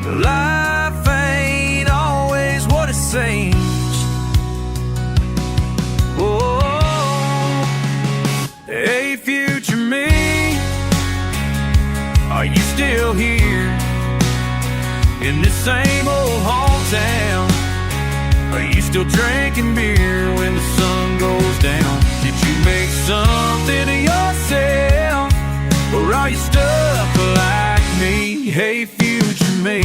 life ain't always what it seems. Oh, hey, future me, are you still here in this same old hometown? Are you still drinking beer when the sun goes down? Did you make something of yourself, or are you stuck like me? Hey, future me.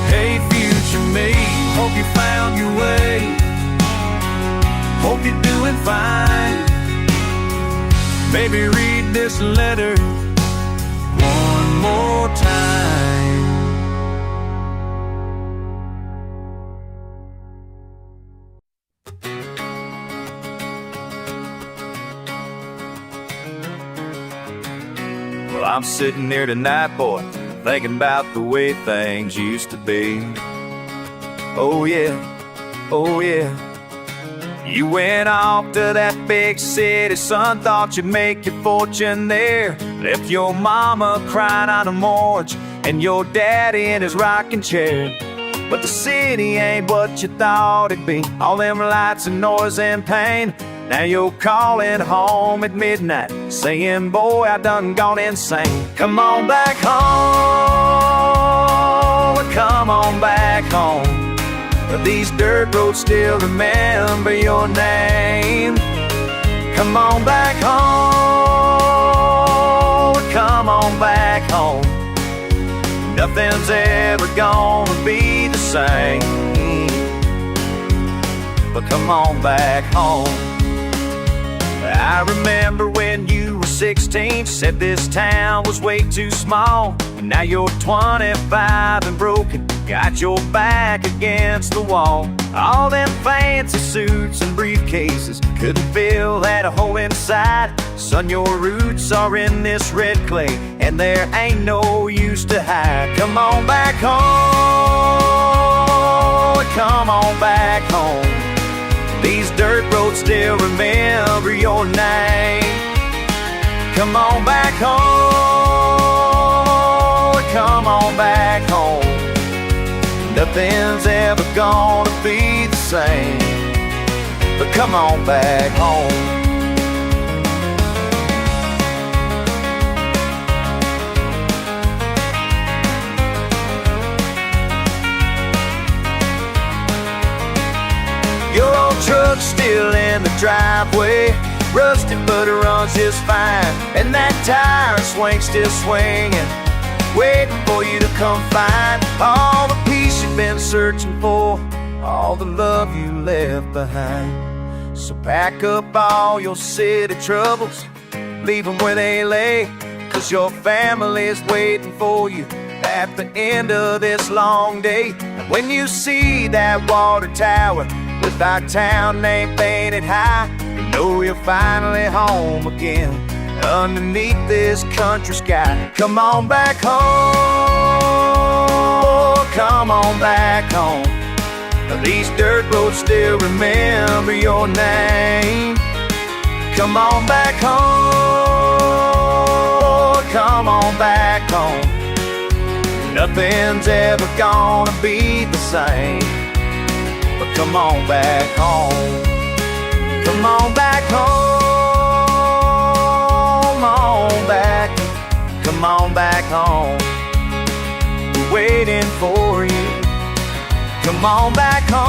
Hey, future me, hope you found your way, hope you're doing fine. Maybe read this letter one more time. Well, I'm sitting there tonight, boy, thinking about the way things used to be. Oh yeah, oh yeah. You went off to that big city, son, thought you'd make your fortune there. Left your mama crying on the porch and your daddy in his rocking chair. But the city ain't what you thought it'd be, all them lights and noise and pain. Now you're calling home at midnight, saying, boy, I done gone insane. Come on back home, come on back home. These dirt roads still remember your name. Come on back home, come on back home. Nothing's ever gonna be the same, but come on back home. I remember when you were 16, said this town was way too small. And now you're 25 and broken, got your back against the wall. All them fancy suits and briefcases couldn't fill that hole inside. Son, your roots are in this red clay, and there ain't no use to hide. Come on back home, come on back home. These dirt roads still remember your name. Come on back home, come on back home. Nothing's ever gonna be the same, but come on back home. Your old truck truck's still in the driveway, rusted but it runs just fine. And that tire swing's still swinging, waiting for you to come find all the peace you've been searching for, all the love you left behind. So pack up all your city troubles, leave them where they lay, 'cause your family's waiting for you at the end of this long day. And when you see that water tower with our town name painted high, you know you're finally home again underneath this country sky. Come on back home, come on back home. These dirt roads still remember your name. Come on back home, come on back home. Nothing's ever gonna be the same. But come on back home, come on back home, on back, come on back home. We're waiting for you. Come on back home,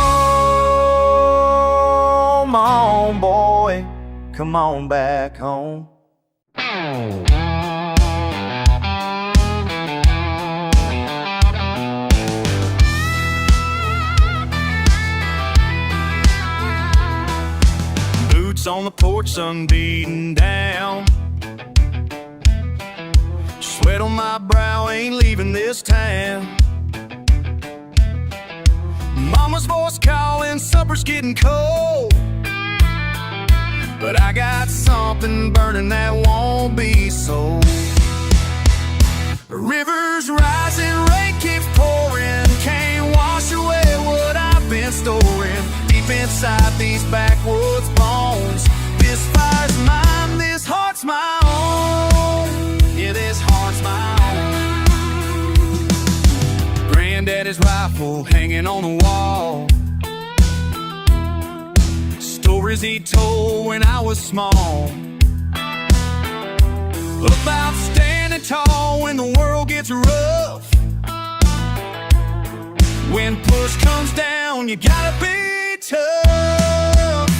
on boy, come on back home. Boots on the porch, sun beating down. Sweat on my brow, ain't leaving this town. Mama's voice calling, supper's getting cold, but I got something burning that won't be sold. Rivers rising, rain keeps pouring, can't wash away what I've been storing deep inside these backwoods bones. This fire's mine, this heart's my own. Yeah, this heart's my own. Granddaddy's rifle hanging on the wall, stories he told when I was small, about standing tall when the world gets rough. When push comes down, you gotta be tough.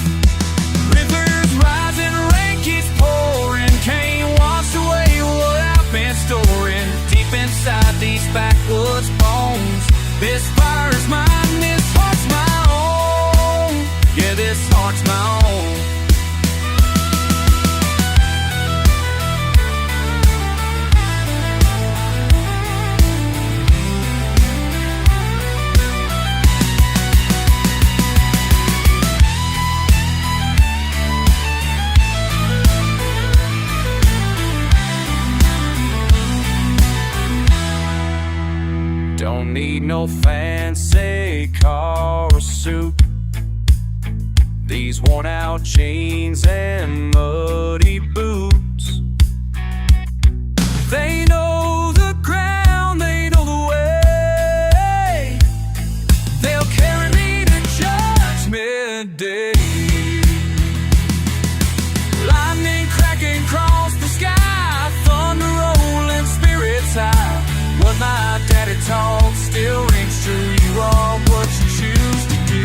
Rivers rising, rain keeps pouring, can't wash away what I've been storing deep inside these backwoods bones. This fire's mine, this heart's my own. Yeah, this heart's my own. Don't need no fancy car or suit, these worn out jeans and muddy boots. They know the ground, they know the way, they'll carry me to Judgment Day. Lightning cracking across the sky, thunder rolling, spirits high. What my daddy taught still rings true. You are what you choose to do.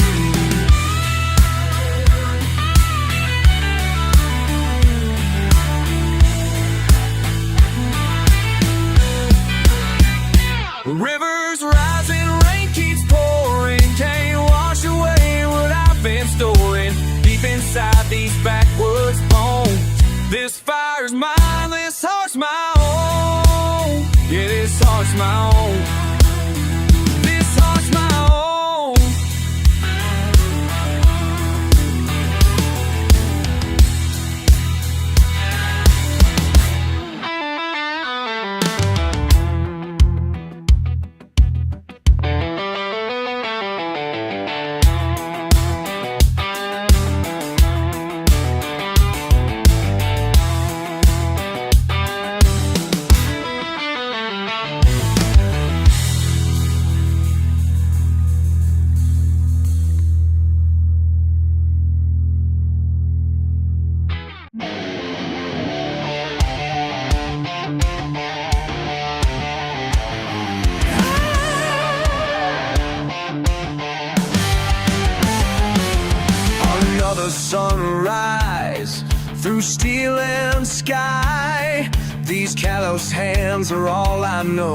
the sunrise through steel and sky. These callous hands are all I know.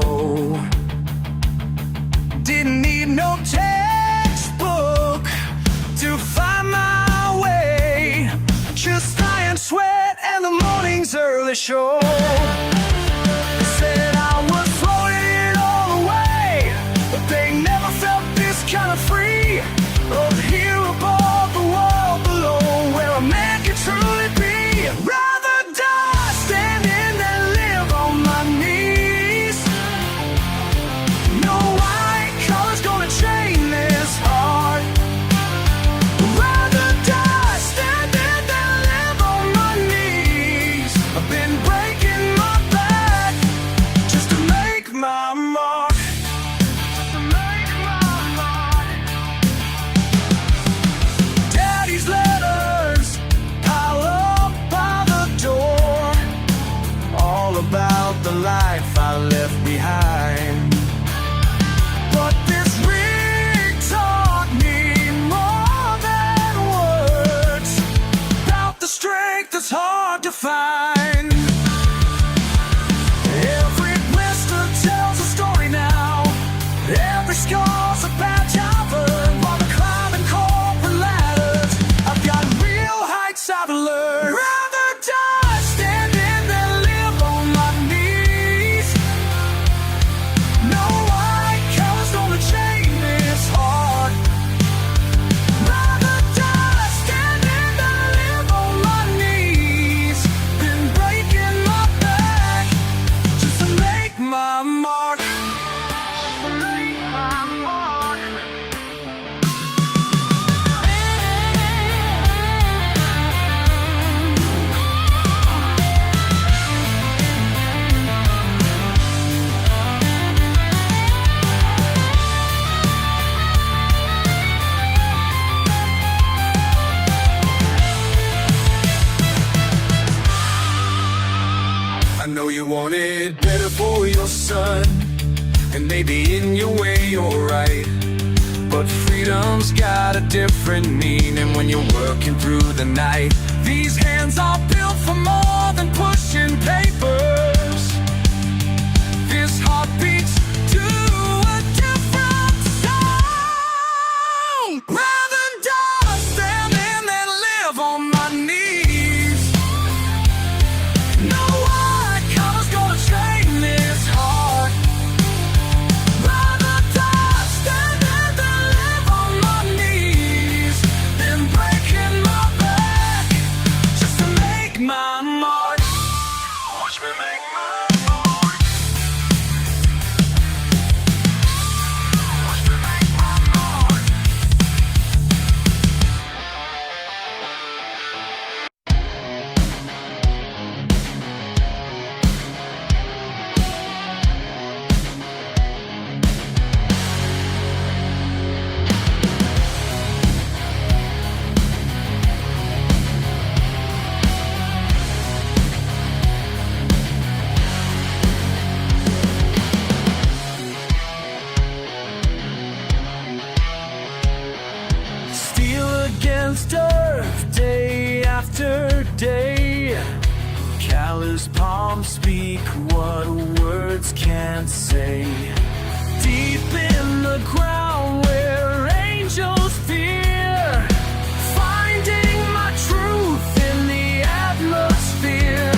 Didn't need no textbook to find my way. Just iron sweat and the morning's early show. Said I was throwing it all away, but they never felt this kind of free. Up here above, the world below, where a man can truly be. Rather die standing than live on my knees. No white collar's gonna chain this heart. Rather die standing than live on my knees. I've been breaking my back just to make my mark. To make my mark. Daddy's letters pile up by the door, all about the life I left behind. But this rig taught me more than words, about the strength that's hard to find. Every blister tells a story now. Every scar's a badge I've earned while I'm climbing corporate ladders. I've got real heights I've learned. Rather die standing than live on my knees. No white collar's gonna chain this heart. Rather die standing than live on my knees. Been breaking my back just to make my mark. To make my mark. I know you wanted better for your son, and maybe in your way you're right. But freedom's got a different meaning when you're working through the night. These hands are built for more than pushing papers. This heart beats to a different sound. Rather die standing than live on my knees. No white collar's gonna chain this heart. Rather die standing than live on my knees. Been breaking my back just to make my mark. Watch me make my mark. Watch me make my mark. Steel against earth, day after day. Callous palms speak what words can't say. Deep in the ground where angels fear, finding my truth in the atmosphere.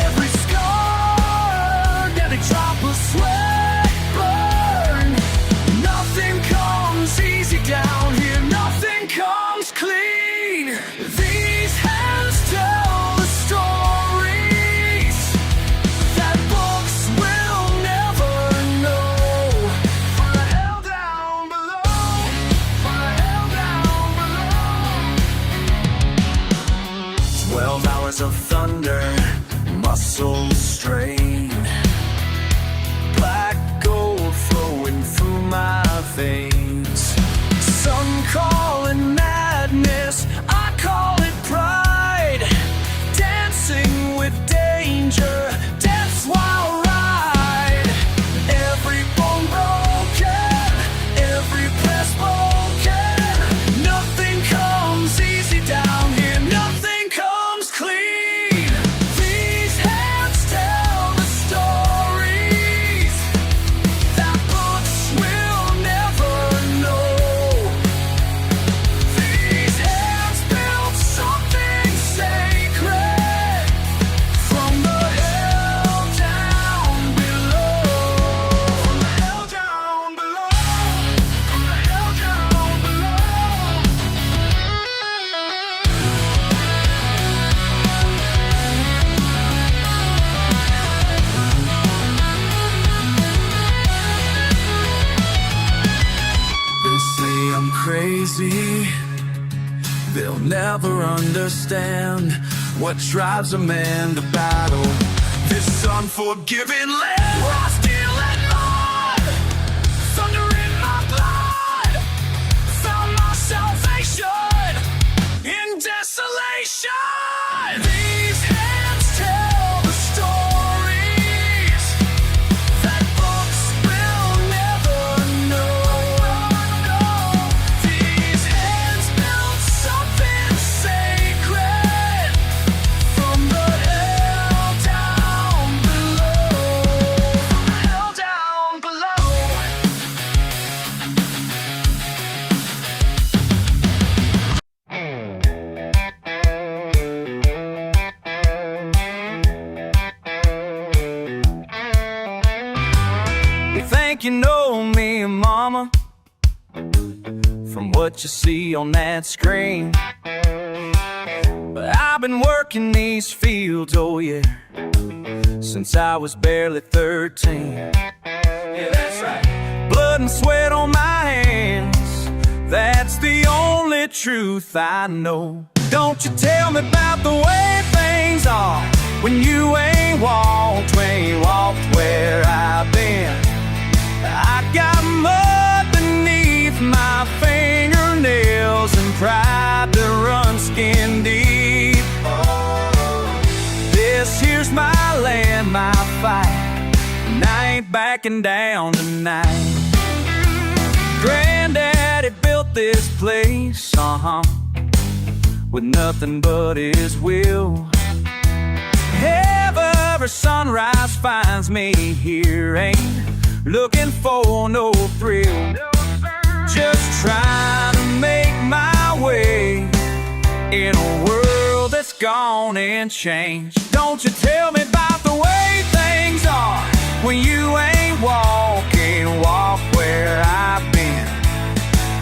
Every scar, every drop of sweat burn. Nothing comes easy down here, nothing comes clean. These hands tell the stories that books will never know. For the hell down below, for the hell down below. 12 hours of thunder, muscles strain. Black gold flowing through my veins. Some call it madness, I call it pride. Dancing with danger, death's wild ride. Every bone broken, every press broken. Nothing comes easy down They'll never understand what drives a man to battle. This unforgiving land where I still and mud, thunder in my blood, found my salvation in desolation. These hands tell the stories that books will never know. These hands built something sacred from the hell down below. From the hell down below. You think you know me, mama, from what you see on that screen. But I've been working these fields, oh yeah, since I was barely 13. Yeah, that's right. Blood and sweat on my hands, that's the only truth I know. Don't you tell me about the way things are when you ain't walked where I've been. I got mud beneath my fingernails and pride that runs skin deep. This here's my land, my fight, and I ain't backing down tonight. Granddaddy built this place, with nothing but his will. If ever sunrise finds me here, ain't looking for no thrill, just trying to make my way in a world that's gone and changed. Don't you tell me about the way things are when you ain't walk where I've been.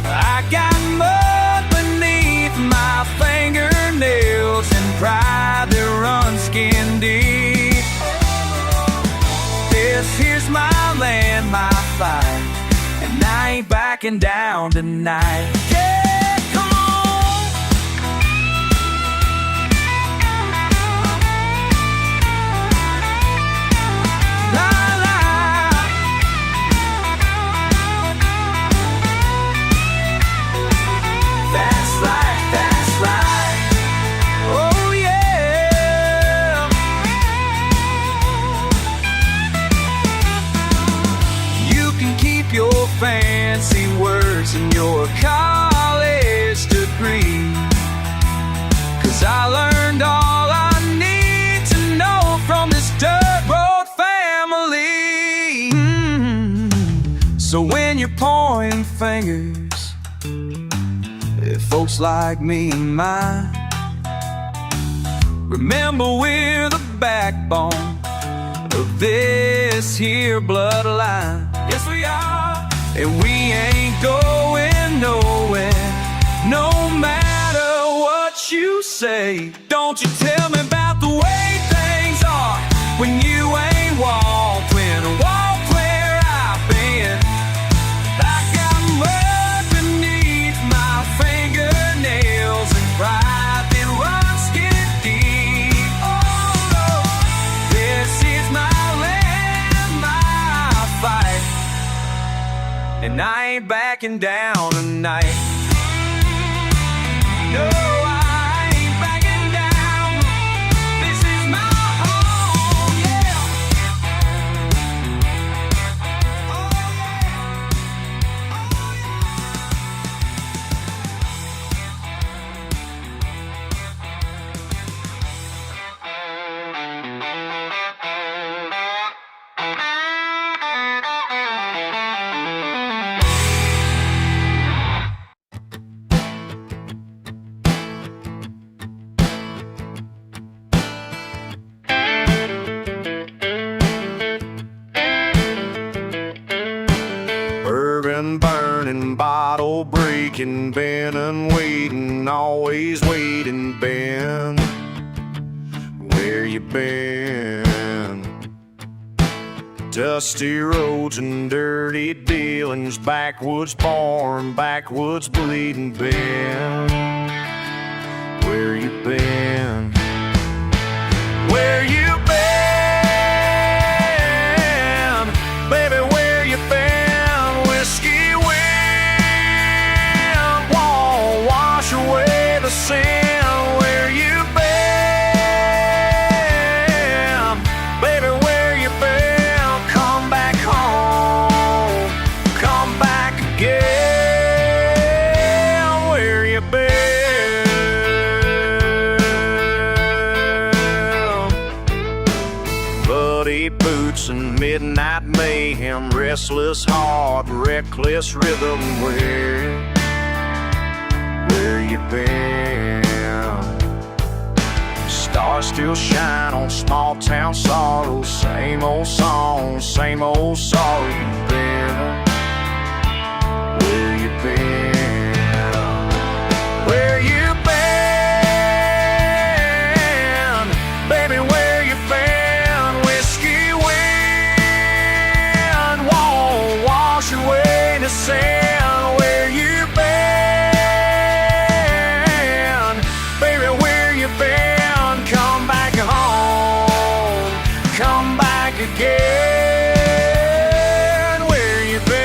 I got mud beneath my fingernails and pride that runs skin deep. This here's my land, my fight, and I ain't backing down tonight. Yeah, come on. La la. That's right, that's right. Oh yeah. You can keep your fancy words and your college degree, 'cause I learned all I need to know from this dirt road family. So when you're pointing fingers at folks like me and mine, remember we're the backbone of this here bloodline. Yes, we are. And we ain't going nowhere, no matter what you say. Don't you tell me about the way things are when you ain't walked where I've been. I got mud beneath my fingernails and pride that runs skin deep. Oh no, this is my land, my fight, and I ain't backing down tonight. No, I ain't backing down. This is my home, yeah. Oh yeah. Oh Bourbon burning, bottle breaking, been and waiting, always waiting, Ben. Where you been? Dusty roads and dirty dealings, backwoods born, backwoods bleeding, Ben. been? Where you been? Baby, where you been? Whiskey wind won't wash away the sin. Where you been? Baby, where you been? Come back home. Come back again. Where you been? Bloody boots and midnight mayhem, restless heart, reckless rhythm. Where you been? Stars still shine on small town sorrows. Same old song, same old sorrow. You've been. Where you been? Where you been? Baby, where you been? Whiskey wind won't wash away the sand. Where you been? Baby, where you been? Come back home. Come back again. Where you been?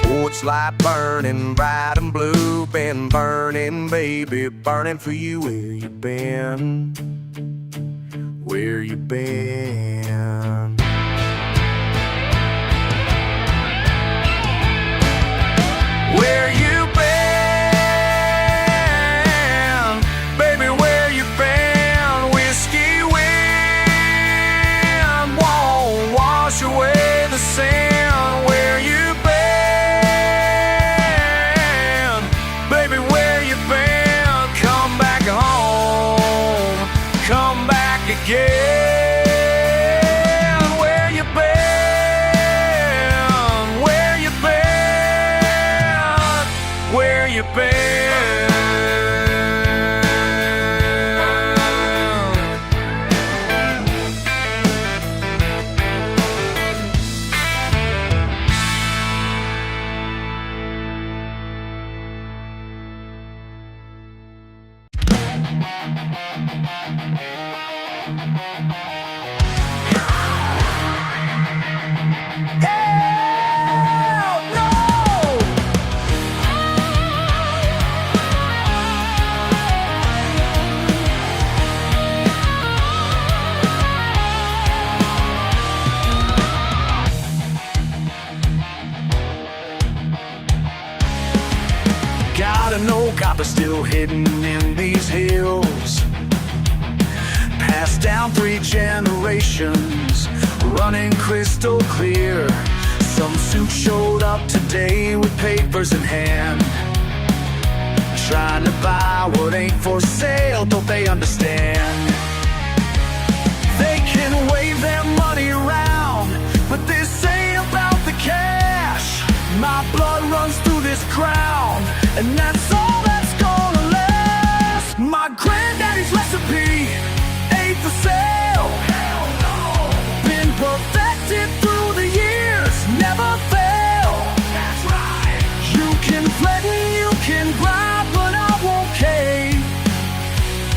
Porch light burning bright and blue, been burning, baby, burning for you. Where you been? Where you been? Where you been? Baby, where you been? Whiskey wind won't wash away the sand. Where you been? Baby, where you been? Come back home. Come back again. Where you been? Where you been? Where you been? Gotta know, copper's still hidden in these hills. Passed down 3 generations, running crystal clear. Some suit showed up today with papers in hand, trying to buy what ain't for sale, don't they understand? They can wave their money around, but this ain't about the cash. My blood runs through this ground, and that's all that's gonna last. My granddaddy's recipe ain't for sale. Hell no. Been perfected through the years, never fail. That's right. You can threaten, you can bribe, but I won't cave.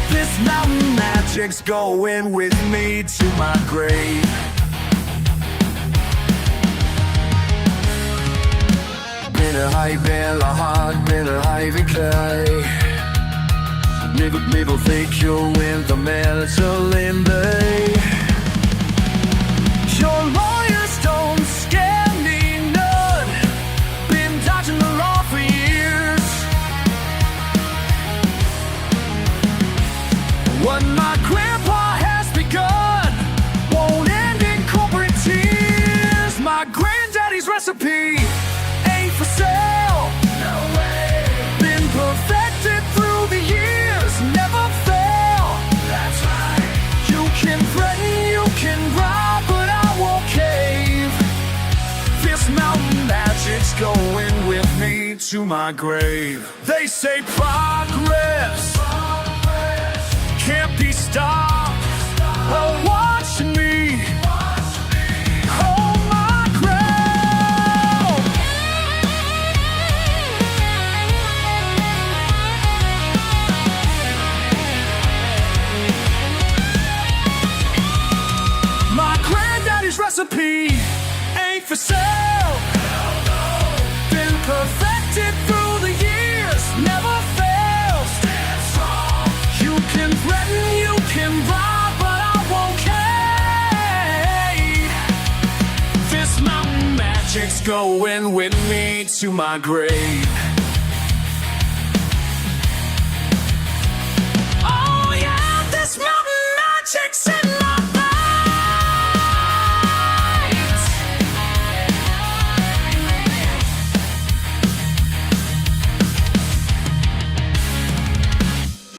This mountain magic's going with me to my grave. Been a hard, been a high clay. Never think you'll win the metal in day. Your lawyers don't scare me none. Been dodging the law for years. What my grandpa has begun won't end in corporate tears. My granddaddy's recipe ain't for sale. No way. Been perfected through the years, never fail. to my grave. They say progress can't be stopped. Oh, watch me hold my ground. My granddaddy's recipe ain't for sale. Been perfected through the years, never fails. Stand strong. You can threaten, you can rob, but I won't care. This mountain magic's going with me to my grave.